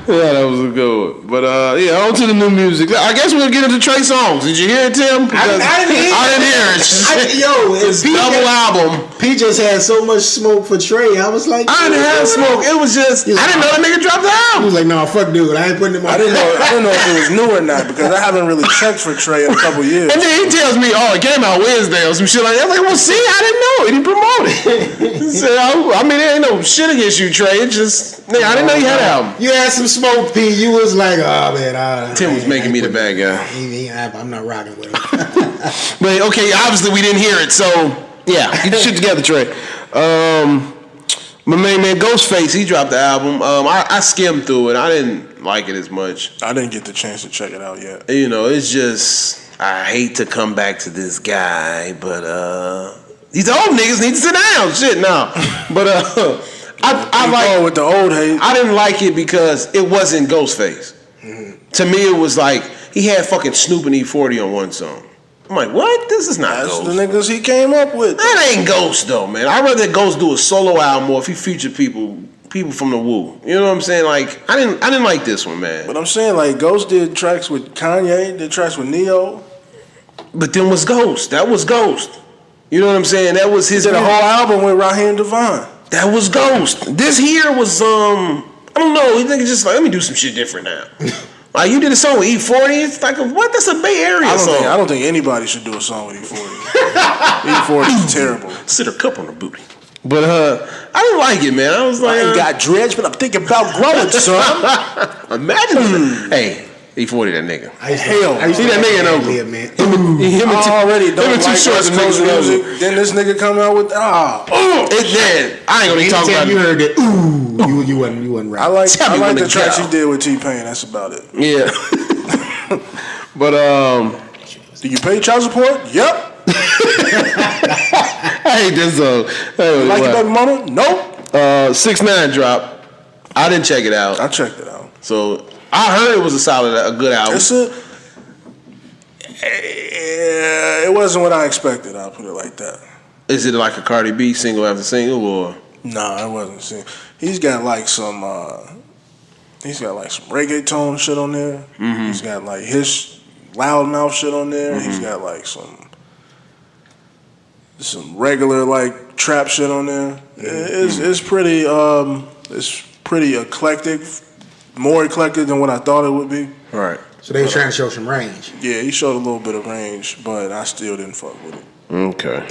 Yeah, that was a good one. But yeah, on to the new music. I guess we'll get into Trey songs. Did you hear it, Tim? I didn't hear it. It's double album. P just had so much smoke for Trey. I was like, I didn't have smoke. It was just I didn't know that nigga dropped the He album. was like, no, fuck dude. I ain't putting him on. I didn't know if it was new or not because I haven't really checked for Trey in a couple years. And then he tells me, "Oh, it came out Wednesday or some shit like that." I'm like, "Well, see, I didn't know. He didn't promote it." So, I mean, there ain't no shit against you, Trey. It just, nigga, I didn't know you had an album. You had some smoke, P. You was like, oh man, Tim was making me the bad guy. I'm not rocking with him. But okay, obviously we didn't hear it, so yeah, get your shit together, Trey. My main man Ghostface, he dropped the album. I skimmed through it. I didn't like it as much. I didn't get the chance to check it out yet. You know, it's just I hate to come back to this guy, but these old niggas need to sit down. Shit, no. But I like with the old hate. I didn't like it because it wasn't Ghostface. Mm-hmm. To me, it was like he had fucking Snoop and E40 on one song. I'm like, what? This is not Ghost. That's the niggas he came up with. That ain't Ghost though, man. I'd rather Ghost do a solo album or if he featured people from the Wu. You know what I'm saying? Like, I didn't like this one, man. But I'm saying, like, Ghost did tracks with Kanye, did tracks with Neo. But then was Ghost. That was Ghost. You know what I'm saying? That was his. He did a whole album with Raheem Devon. That was Ghost. This here was I don't know. You think it's just like, let me do some shit different now. Like you did a song with E40. It's like what? That's a Bay Area song. I don't think anybody should do a song with E40. E40 is terrible. Sit a cup on the booty. But I didn't like it, man. I was like, I ain't got dreads, but I'm thinking about growing, son. Imagine. Hey, E40 that nigga. I see that nigga in Oakland, man. Him already don't like West Coast music. Then this nigga come out with it's dead. I ain't gonna be talking about it. You heard that? Ooh, you wasn't right. I like the tracks he did with T-Pain. That's about it. Yeah. But do you pay child support? Yep. I hate this song. Like your baby mama? Nope. 6ix9ine drop. I didn't check it out. I checked it out. So I heard it was a good album. It wasn't what I expected. I'll put it like that. Is it like a Cardi B single after single or? Nah, it wasn't. He's got like some reggaeton shit on there. Mm-hmm. He's got like his loudmouth shit on there. Mm-hmm. He's got like some regular like trap shit on there. Mm-hmm. It's pretty eclectic, more eclectic than what I thought it would be. Right. So they were trying to show some range. Yeah, he showed a little bit of range, but I still didn't fuck with it. Okay.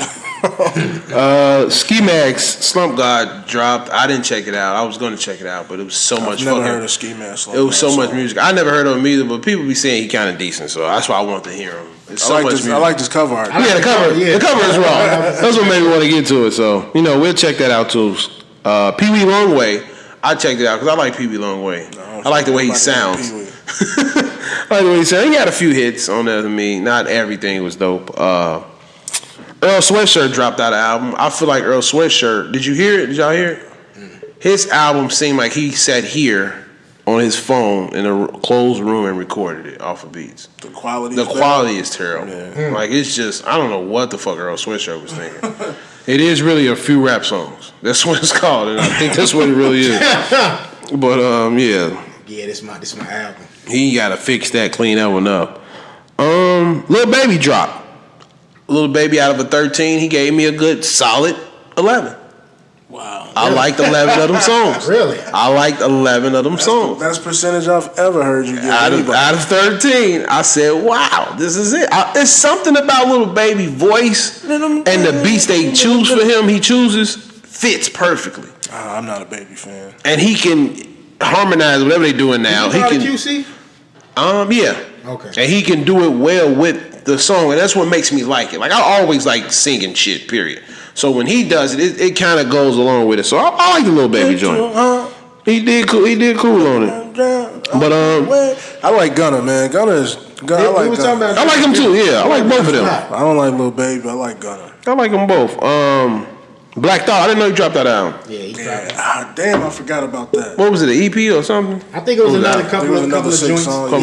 Ski Max Slump God dropped. I didn't check it out. I was going to check it out, but it was so much. I've never heard of Ski Max Slump. It was so much music. I never heard of him either, but people be saying he kind of decent, so that's why I wanted to hear him. I like this cover art. Yeah, the cover. The cover is raw. That's what made me want to get to it. So we'll check that out too. Pee Wee Longway. I checked it out because I like Pee Wee Longway. I like the way he sounds. I like the way he sounds. He had a few hits on there to me. Not everything was dope. Earl Sweatshirt dropped out an album. I feel like Earl Sweatshirt. Did you hear it? Did y'all hear it? His album seemed like he sat here on his phone in a closed room and recorded it off of beats. The quality is terrible. Yeah. Like it's just I don't know what the fuck Earl Sweatshirt was thinking. It is really a few rap songs. That's what it's called, and I think that's what it really is. But yeah. Yeah, this my album. He gotta fix that, clean that one up. Lil Baby dropped. Little Baby out of a 13, he gave me a good solid 11. Wow. I liked 11 of them songs. Really? I liked 11 of them songs. That's percentage I've ever heard you give out of 13, I said, wow, this is it. It's something about Little Baby voice and the beats they choose for him, he chooses, fits perfectly. I'm not a Baby fan. And he can harmonize whatever they're doing now. He can QC? Yeah. Okay. And he can do it well with the song, and that's what makes me like it. Like I always like singing shit. Period. So when he does it, it kind of goes along with it. So I like the Lil Baby joint. He did cool. He did cool on it. But I like Gunna, man. I like Gunna. I like him too. Yeah, I like both of them. I don't like Lil Baby. I like Gunna. I like them both. Black Thought. I didn't know you dropped that album. Yeah, he dropped it. Damn, I forgot about that. What was it? An EP or something? I think it was another couple of joints. Songs.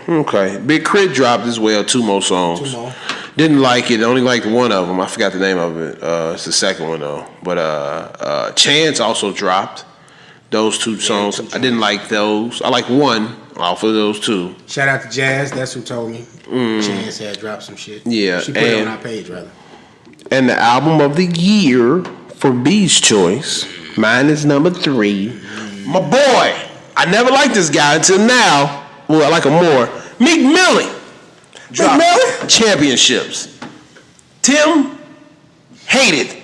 Okay. Big Crit dropped as well. 2 more songs. 2 more. Didn't like it. Only liked one of them. I forgot the name of it. It's the second one though. But Chance also dropped those 2 songs. I didn't like those. I like one off of those 2. Shout out to Jazz. That's who told me. Chance had dropped some shit. Yeah, she put it on our page rather. And the album of the year for B's Choice, mine is number 3. My boy, I never liked this guy until now. Well, I like him more. Meek Millie. Dropped championships. Tim hated.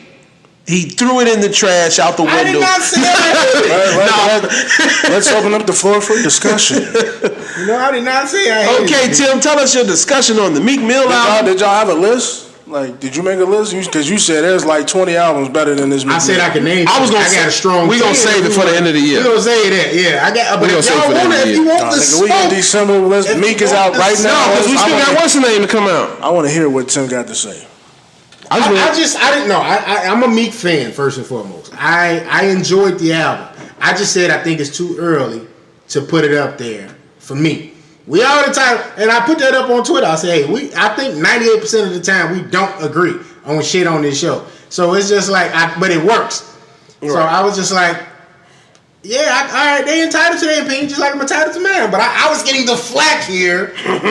He threw it in the trash out the window. I did not say that. Let's open up the floor for discussion. I did not say I hated Okay, it. Tim, tell us your discussion on the Meek Mill album. Did y'all have a list? Like, did you make a list? Because you said there's like 20 albums better than this. I said I could name. I got a strong. We gonna save it for the end of the year. We gonna say that. Yeah, I got. But if y'all want it, if you want the smoke, we in December. Meek is out right now. No, because we still got what's the name to come out. I want to hear what Tim got to say. I didn't know. I'm a Meek fan first and foremost. I enjoyed the album. I just said I think it's too early to put it up there for me. We all the time, and I put that up on Twitter. I say, hey, I think 98% of the time we don't agree on shit on this show. So it's just like, but it works. Right. So I was just like, yeah, all right, they entitled to their opinion just like I'm entitled to mine. But I was getting the flack here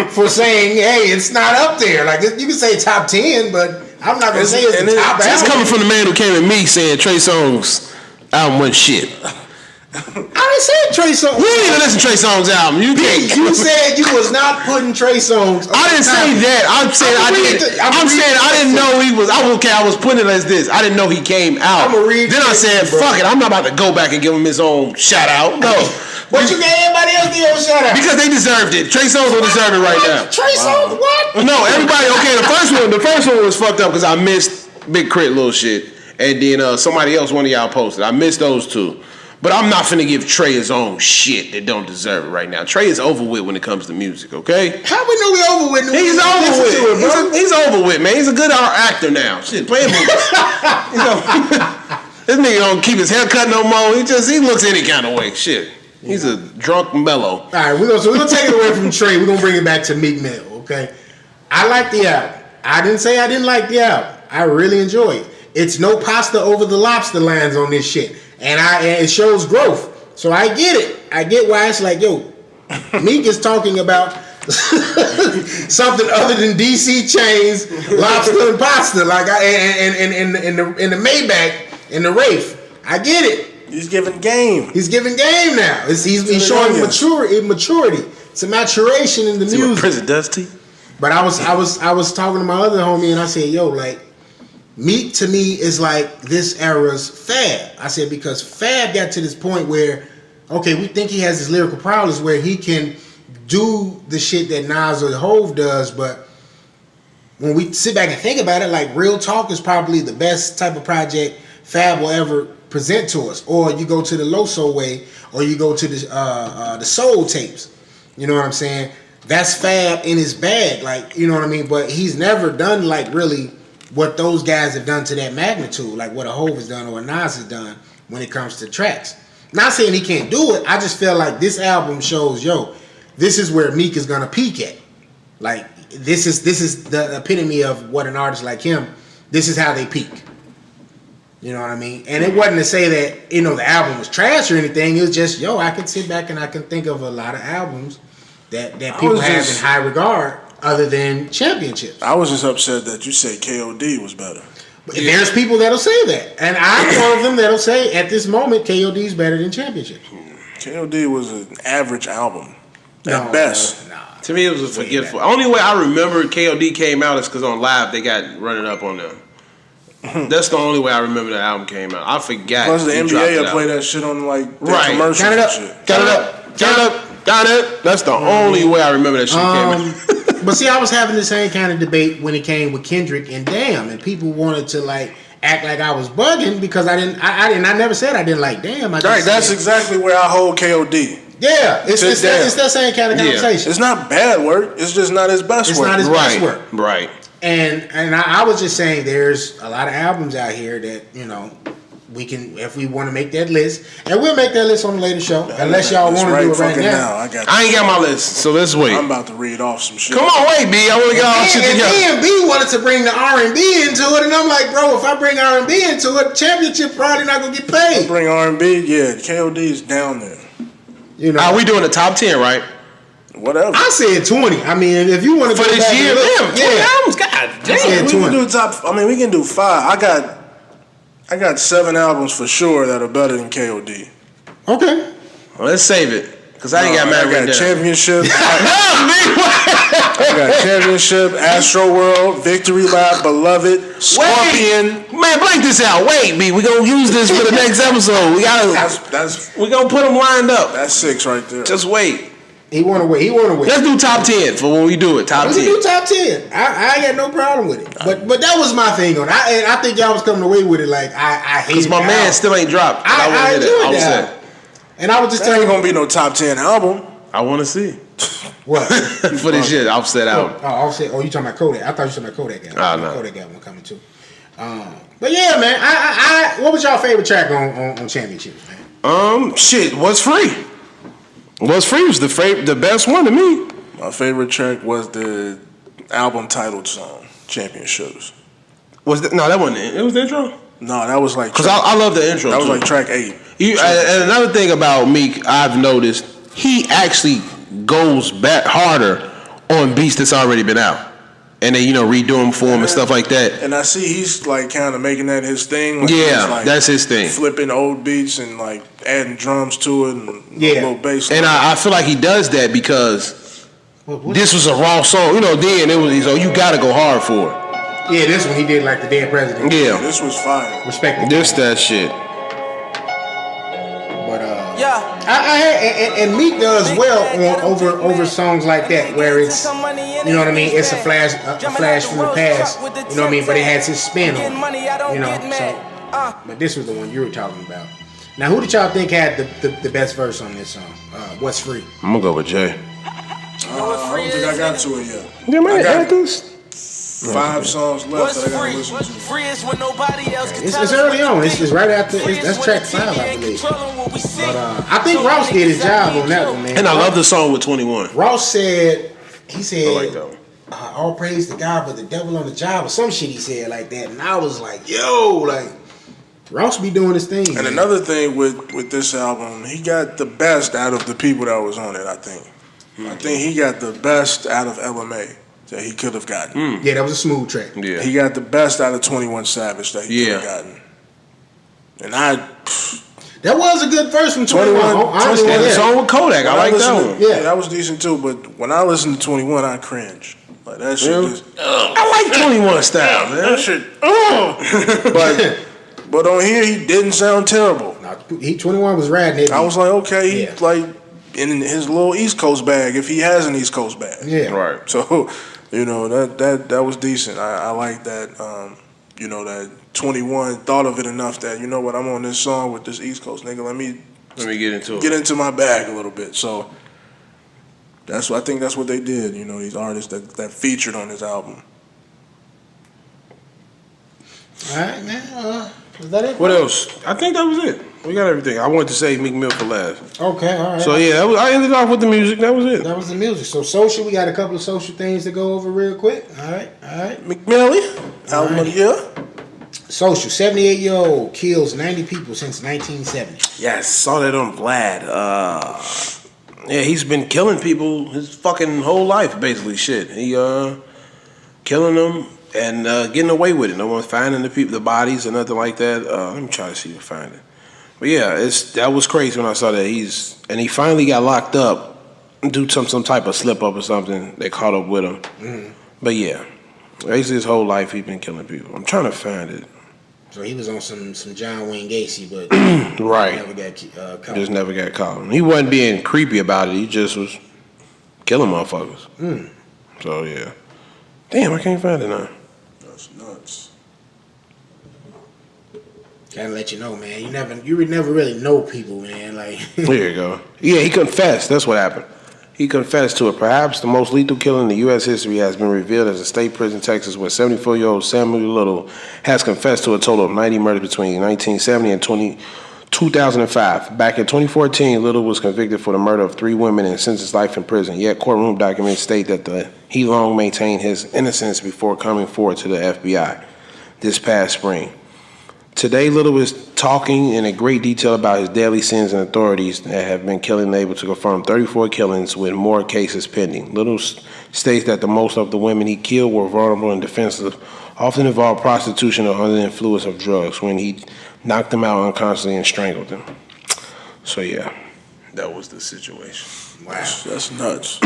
for saying, hey, it's not up there. Like you can say top 10, but I'm not gonna say it's the top. That's coming from the man who came at me saying Trey Songz album wasn't shit. I didn't say Trey Songz. You didn't even listen to Trey Songz album. You said you was not putting Trey Songz. I didn't say that. I'm saying I didn't know he was. I was putting it as this. I didn't know he came out. Then I said, fuck it. I'm not about to go back and give him his own shout out. No. But you gave everybody else the old shout out. Because they deserved it. Trey Songz will deserve it right now. Trey Songz, what? No, everybody. Okay, the first one was fucked up because I missed Big Crit little shit, and then somebody else, one of y'all posted. I missed those 2. But I'm not finna give Trey his own shit that don't deserve it right now. Trey is over with when it comes to music, okay? How we know we over with? He's over with. He's over with, man. He's a good actor now. Shit, playing movies. This nigga don't keep his hair cut no more. He looks any kind of way. Shit. He's a drunk mellow. All right, we're gonna take it away from Trey. We're gonna bring it back to Meek Mill, okay? I like the album. I didn't say I didn't like the album. I really enjoy it. It's no pasta over the lobster lines on this shit. And it shows growth. So I get it. I get why it's like, yo, Meek is talking about something other than DC chains, lobster and pasta, like in the Maybach, in the Wraith. I get it. He's giving game. He's giving game now. He's showing maturity. It's a maturation in the music. What prison does to you? But I was talking to my other homie and I said, yo, like, Meek to me is like this era's Fab. I said because Fab got to this point where, okay, we think he has this lyrical prowess where he can do the shit that Nas or Hove does, but when we sit back and think about it, like Real Talk is probably the best type of project Fab will ever present to us. Or you go to the Loso Way, or you go to the Soul tapes. You know what I'm saying? That's Fab in his bag, like, you know what I mean? But he's never done like really what those guys have done to that magnitude, like what a Hove has done or a Nas has done when it comes to tracks. Not saying he can't do it. I just feel like this album shows, yo, this is where Meek is gonna peak at. Like this is the epitome of what an artist like him. This is how they peak. You know what I mean? And it wasn't to say that the album was trash or anything. It was just, yo, I can sit back and I can think of a lot of albums that people have in high regard. Other than championships. I was just upset that you said KOD was better. But there's people that'll say that. And I'm one of them that'll say at this moment KOD is better than championships. KOD was an average album at best. To me, it was a forgetful. Only way I remember KOD came out is because on Live they got running up on them. That's the only way I remember the album came out. I forgot. Plus the NBA will play that shit on like commercials and shit. Got it up. That's the only way I remember that shit came out. But see, I was having the same kind of debate when it came with Kendrick and Damn, and people wanted to like act like I was bugging because I never said I didn't like Damn. Right, that's exactly where I hold KOD. Yeah, it's that same kind of conversation. It's not bad work. It's just not his best work. It's not his best work. Right. And I was just saying, there's a lot of albums out here that we can, if we want to make that list, and we'll make that list on a later show. Unless y'all want to do it right now. I ain't got my list, so let's wait. I'm about to read off some shit. Come on, wait, B. I want to get all shit together. And B wanted to bring the R&B into it, and I'm like, bro, if I bring R&B into it, championship probably not gonna get paid. Bring R&B, yeah. KOD is down there. We doing the top 10, right? Whatever. I said 20. I mean, if you want to for this year, damn, 20 albums, god damn. We can do top. I mean, we can do 5. I got 7 albums for sure that are better than KOD. Okay. Well, let's save it. Because I ain't got mad right there. Championship. I got Championship, Astro World, Victory Lap, Beloved, Scorpion. Wait. Man, blank this out. Wait, B. We gonna use this for the next episode. We gotta. We gonna put them lined up. That's 6 right there. Just wait. He wanna wait. Let's do top 10 for when we do it. Top 10. We can do top 10. I ain't got no problem with it. But that was my thing on it. I think y'all was coming away with it like I hate it. Because my man still ain't dropped. I enjoyed that. And I was just telling you, ain't gonna be no top 10 album. I want to see. What? For this shit, Offset out. Oh, Offset. Oh, you talking about Kodak? I thought you talking about Kodak guy. Oh, no. Kodak got one coming too. But yeah, man. I what was y'all favorite track on Championships, man? Shit. What's Free? What's Free was the best one to me. My favorite track was the album titled song, Championships. No, that wasn't it. It was the intro. No, that was like because I love the intro. That was like track 8. And another thing about Meek, I've noticed he actually goes back harder on beats that's already been out, and they redo them for him and stuff like that. And I see he's like kind of making that his thing. Like that's his thing. Flipping old beats and like adding drums to it and a little bass. And I feel like he does that because this was a raw song. Then it was you got to go hard for it. Yeah, this one he did like the Dead President. Yeah, this was fire. Respect this that shit. But and Meek does well over songs like that where it's you know what I mean. It's a flash from the past. You know what I mean. But it has his spin on it. So, but this was the one you were talking about. Now, who did y'all think had the best verse on this song? What's Free? I'm gonna go with Jay. I don't think I got to it yet. Yeah, man, I got this. 5 songs left that I gotta listen to. It's early on. It's right after. That's track 5, I believe. But I think Ross did his job on that one, man. And I love the song with 21. Ross said, I like that one. All praise to God, but the devil on the job or some shit he said like that, and I was like, yo, like Ross be doing his thing. And another thing with this album, he got the best out of the people that was on it. I think he got the best out of LMA. That he could have gotten. Yeah, that was a smooth track. Yeah, he got the best out of 21 Savage that he could have gotten. And that was a good verse from 21. And the song with Kodak, I like that one. Yeah, that was decent too. But when I listened to 21, I cringe. Like that shit. I like 21 style, man. That shit. But on here, he didn't sound terrible. 21 was riding it. I was like, okay, he like in his little East Coast bag, if he has an East Coast bag. Yeah, right. So. That was decent. I like that. That 21 thought of it enough that you know what, I'm on this song with this East Coast nigga. Let me get into my bag a little bit. So I think that's what they did. These artists that featured on this album. All right, man. Was that it? What else? I think that was it. We got everything. I wanted to say Meek Mill for last. Okay, all right. So yeah, I ended off with the music. That was it. That was the music. So social, we got a couple of social things to go over real quick. All right. Meek Mill, album of the year. Social, 78-year-old kills 90 people since 1970. Yes, saw that on Vlad. Yeah, he's been killing people his fucking whole life, basically. Shit, he killing them and getting away with it. No one finding the bodies or nothing like that. Let me try to see if I find it. But yeah, that was crazy when I saw that. He finally got locked up due to some type of slip up or something. They caught up with him. But yeah, basically his whole life he's been killing people. I'm trying to find it. So he was on some John Wayne Gacy, but right, never got caught. Just never got caught. He wasn't being creepy about it. He just was killing motherfuckers. So yeah. Damn, I can't find it now. That's nuts. Gotta let you know, man. You would never really know people, man. Like Here you go. Yeah, he confessed. That's what happened. He confessed to it. Perhaps the most lethal killing in U.S. history has been revealed as a state prison, Texas, where 74-year-old Samuel Little has confessed to a total of 90 murders between 1970 and 2005. Back in 2014, Little was convicted for the murder of 3 women and sentenced life in prison. Yet courtroom documents state that he long maintained his innocence before coming forward to the FBI this past spring. Today, Little is talking in a great detail about his deadly sins, and authorities that have been killing able to confirm 34 killings with more cases pending. Little states that the most of the women he killed were vulnerable and defenseless, often involved prostitution or under the influence of drugs, when he knocked them out unconsciously and strangled them. So yeah, that was the situation. wow, That's nuts.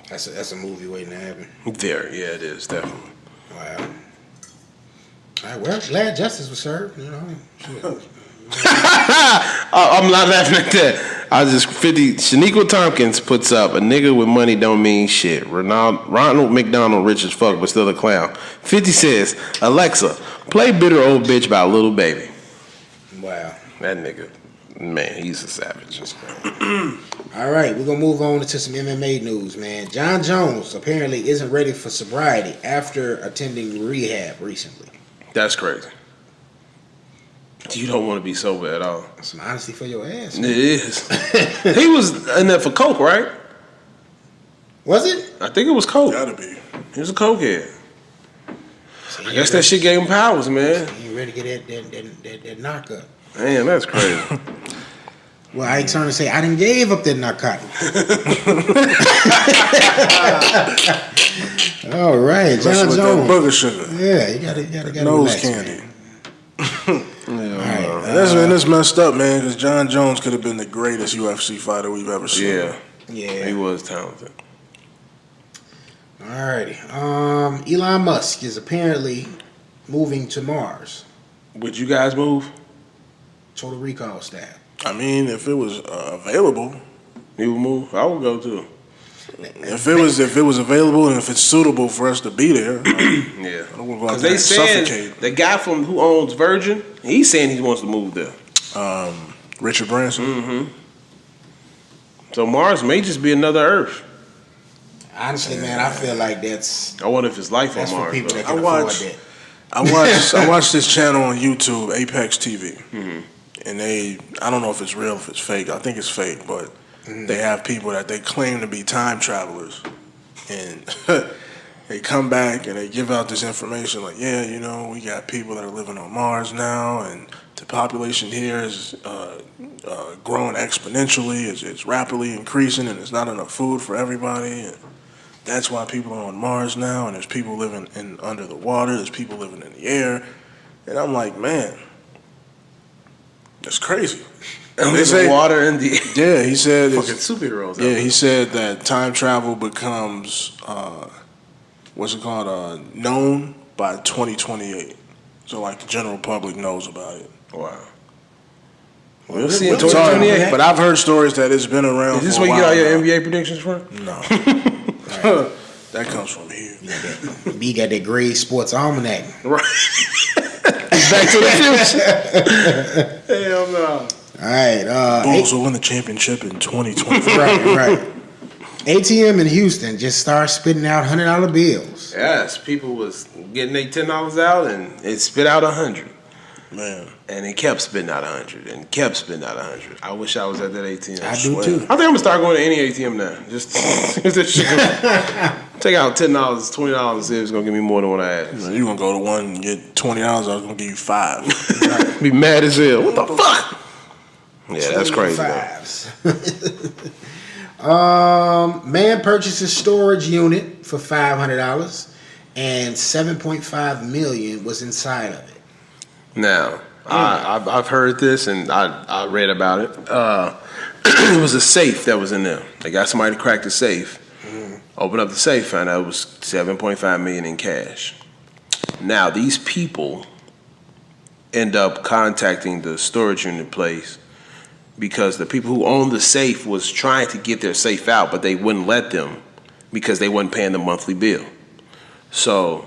that's a movie waiting to happen. There, yeah, it is, definitely. Wow. All right, well, glad justice was served. You know, shit. I'm not laughing at that. I just 50. Shaniqua Tompkins puts up a nigga with money don't mean shit. Ronald McDonald rich as fuck but still a clown. 50 says, Alexa, play Bitter Old Bitch by Little Baby. Wow. That nigga, man, he's a savage. All right, we're gonna move on to some MMA news, man. John Jones apparently isn't ready for sobriety after attending rehab recently. That's crazy. You don't want to be sober at all. Some honesty for your ass. It is. He was in there for coke, right? Was it? I think it was coke. Gotta be. He was a cokehead. So I guess that shit gave him powers, man. You ready to get that knockup? Man, that's crazy. Well, I ain't trying to say I didn't gave up that narcotic. All right, John With that Jones. booger sugar. Yeah, you gotta Nose relax, candy. man. All right, And that's messed up, man, because John Jones could have been the greatest UFC fighter we've ever seen. Yeah. yeah. He was talented. All righty. Elon Musk is apparently moving to Mars. Would you guys move? Total Recall style. I mean, if it was available, You would move? I would go too. if it was available and if it's suitable for us to be there, Yeah. I don't want to go out Because there they and said suffocate. the guy who owns Virgin, he's saying he wants to move there. Richard Branson. Mm-hmm. So Mars may just be another Earth. Honestly, man, I feel like that's I wonder if it's life for on Mars. people though. that can I afford watch- that. I watched this channel on YouTube, Apex TV, and I don't know if it's real, if it's fake. I think it's fake, but they have people that they claim to be time travelers, and they come back and they give out this information like, yeah, you know, we got people that are living on Mars now, and the population here is growing exponentially. It's rapidly increasing, and there's not enough food for everybody. And that's why people are on Mars now, and there's people living under the water. There's people living in the air, and I'm like, man, that's crazy. And they say water in the Yeah, he said. fucking superheroes. Yeah, he said that time travel becomes what's it called? Known by 2028. So like the general public knows about it. Wow. We'll see in we'll talk 2028. about But I've heard stories that it's been around. Is this for where a you get all while your now. NBA predictions from? No. That comes from here. B got that Grade Sports Almanac. Right. Back to the future. Hell no. All right. Bulls will win the championship in 2024. Right. ATM in Houston just started spitting out $100 bills. Yes, people was getting their $10 out and it spit out 100. Man, And it kept spitting out 100 and kept spitting out 100. I wish I was at that ATM. I do too. I think I'm gonna start going to any ATM now. Just this shit. Take out $10, $20 and see if it's gonna give me more than what I asked. you gonna go to one and get $20. I was gonna give you $5. Be mad as hell. What the fuck? Yeah, that's crazy. Though. Fives. Man purchases storage unit for $500, and $7.5 million was inside of it. Now, I've heard this and I read about it. It was a safe that was in there. They got somebody to crack the safe. Open up the safe, found out it was $7.5 million in cash. Now, these people end up contacting the storage unit place because the people who owned the safe was trying to get their safe out, but they wouldn't let them because they wasn't paying the monthly bill. So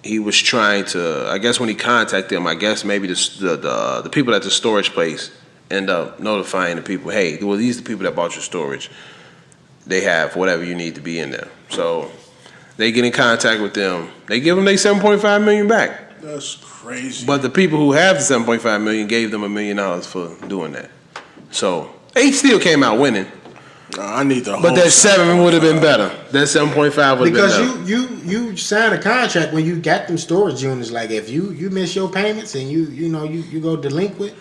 he was trying to, I guess when he contacted them, I guess maybe the people at the storage place end up notifying the people, hey, well, these are the people that bought your storage. They have whatever you need to be in there. So they get in contact with them. They give them their $7.5 million back. That's crazy. But the people who have the $7.5 million gave them $1 million for doing that. So they still came out winning. I need the whole. But that 7 would have been better. That 7.5 would have been better. Because you signed a contract when you got them storage units. Like if you miss your payments and you go delinquent,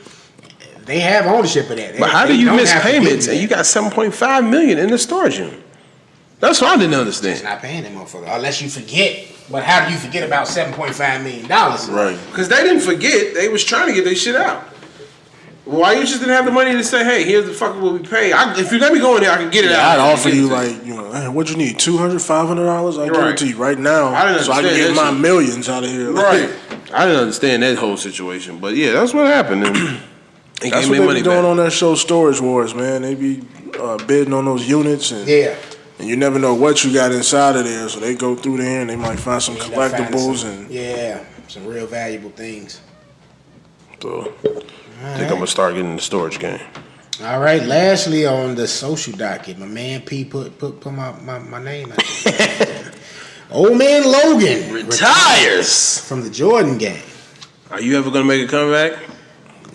they have ownership of that. But how do you miss payments and you got $7.5 million in the storage unit? That's what I didn't understand. It's not paying that motherfucker unless you forget. But how do you forget about $7.5 million? Right. Because they didn't forget. They was trying to get their shit out. Why you just didn't have the money to say, hey, here's the fucking what we pay. If you let me go in there, I can get it out. I'd offer you like, hey, what you need, $200, $500? I give it to you right now, so I can get my millions out of here. Right. I didn't understand that whole situation, but yeah, that's what happened. And that's what they be doing on that show, Storage Wars, man. They be bidding on those units, and you never know what you got inside of there. So they go through there and they might find some collectibles and some real valuable things. So I think I'm gonna start getting in the storage game. All right. Lastly, on the social docket, my man P put my name out there. Old man Logan retires from the Jordan game. Are you ever gonna make a comeback?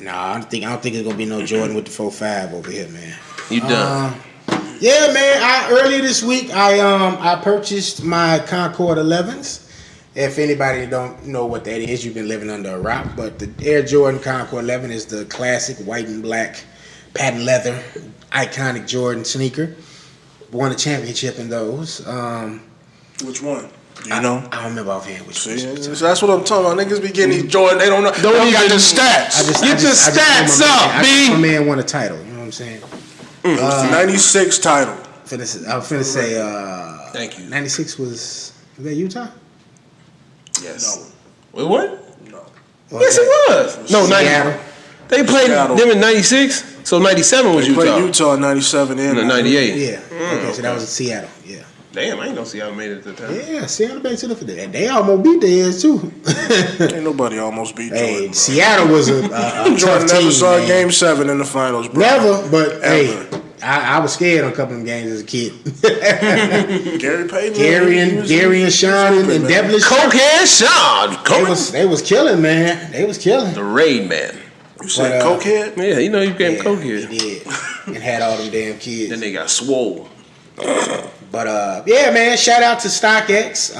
Nah, I don't think it's gonna be no Jordan with the 4.5 over here, man. You done? Yeah, man. Earlier this week, I purchased my Concord 11s. If anybody don't know what that is, you've been living under a rock. But the Air Jordan Concord 11 is the classic white and black patent leather, iconic Jordan sneaker. Won a championship in those. Which one? You know? I don't remember offhand which one. That's what I'm talking about. Niggas be getting these Jordan, they don't know. Don't got the stats. Get your stats up, B. My man won a title. You know what I'm saying? 96 title. I'm finna say. Thank you. 96 was that Utah? Yes. No. Wait, what? No. Yes, it was. No, Seattle. They played them in 96, so 97 was Utah. They played Utah in 97 and 98. Yeah. Okay, so that was in Seattle. Yeah. Damn, I ain't know Seattle made it at the time. Yeah, Seattle made it for that. They almost beat their ass too. Ain't nobody almost beat Jordan. Hey, Seattle was a Jordan tough team, never saw man. Game 7 in the finals, bro. Never, but ever. Hey, I was scared on a couple of games as a kid. Gary Payton, Gary and Sean and Devilish. Cokehead Sean. They was killing, man. They was killing. The Raid Man. You said Cokehead? Yeah, you know you became Cokehead. He did. And had all them damn kids. Then they got swole. But yeah, man, shout out to StockX.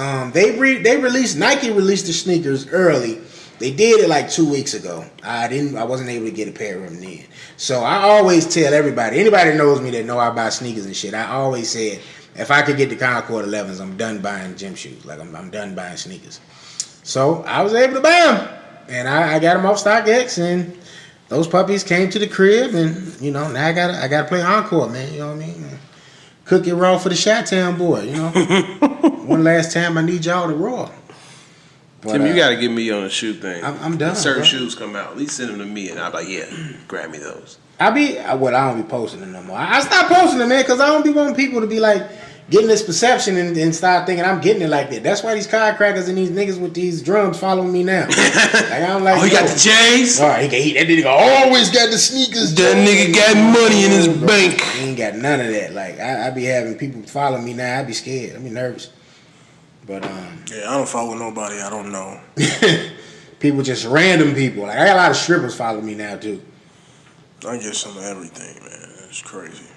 Nike released the sneakers early. They did it like 2 weeks ago. I wasn't able to get a pair of them then. So I always tell everybody, anybody that knows me that know I buy sneakers and shit, I always said, if I could get the Concord 11s, I'm done buying gym shoes. Like I'm done buying sneakers. So I was able to buy them. And I got them off StockX, and those puppies came to the crib, and now I gotta play Encore, man. You know what I mean? Cook it raw for the Chi-Town boy, you know. One last time, I need y'all to raw. But, Tim, you gotta get me on the shoe thing. I'm done. When certain shoes come out, at least send them to me, and I'll be like, yeah, grab me those. I don't be posting them no more. I stopped posting them, man, because I don't be wanting people to be like getting this perception and start thinking I'm getting it like that. That's why these crackers and these niggas with these drums following me now. Like, I'm like, he got the J's? All right, that nigga always got the sneakers. That nigga got money in his bank. He ain't got none of that. Like, I be having people follow me now. I be scared. I be nervous. But yeah, I don't follow nobody I don't know. People, just random people. Like, I got a lot of strippers follow me now too. I get some of everything, man. It's crazy.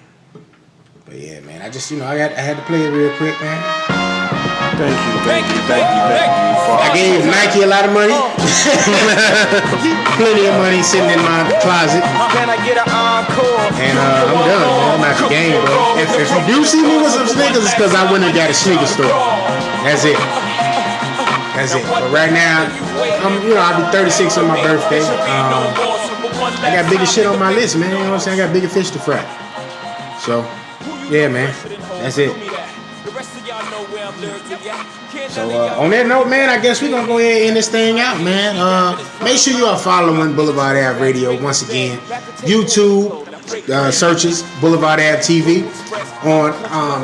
But yeah, man, I just, I had to play it real quick, man. Thank you. I gave Nike a lot of money. Plenty of money sitting in my closet. And I'm done, man. I'm out the game, bro. If you do see me with some sneakers, it's because I went and got a sneaker store. That's it. But right now, I'll be 36 on my birthday. I got bigger shit on my list, man. You know what I'm saying? I got bigger fish to fry. So, yeah, man. That's it. So, on that note, man, I guess we're going to go ahead and end this thing out, man. Make sure you are following Blvdave Radio once again. YouTube, searches, Boulevard Ave TV. On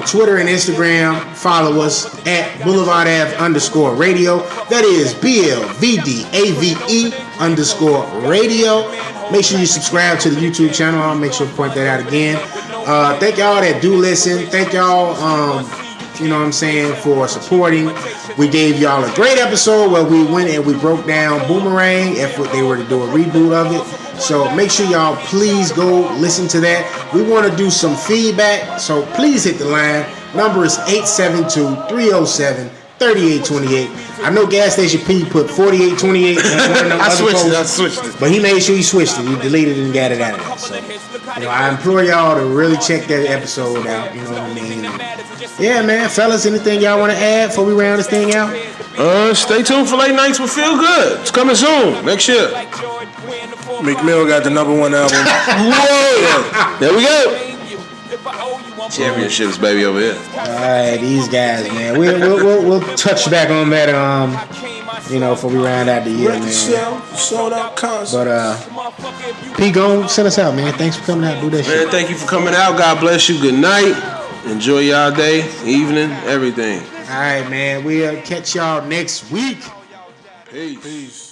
Twitter and Instagram, follow us at Boulevard Ave _radio. That is BLVDAVE_radio. Make sure you subscribe to the YouTube channel. I'll make sure to point that out again. Thank y'all that do listen. Thank y'all, you know what I'm saying, for supporting. We gave y'all a great episode where we went and we broke down Boomerang if they were to do a reboot of it. So make sure y'all please go listen to that. We want to do some feedback, so please hit the line. Number is 872-307-3828. I know Gas Station P put 4828 on one of them I switched it. but he made sure he switched it. He deleted it and got it out of there. So, I implore y'all to really check that episode out. You know what I mean? Yeah, man, fellas, anything y'all want to add before we round this thing out? Stay tuned for Late Nights with Feel Good. It's coming soon, next year. Meek Mill got the #1 album. Whoa! There we go. Championships, baby, over here. All right, these guys, man. We'll touch back on that, before we round out the year, man. Sold out concert. But P, go send us out, man. Thanks for coming out. Do that shit. Man, thank you for coming out. God bless you. Good night. Enjoy y'all day, evening, everything. All right, man. We'll catch y'all next week. Peace.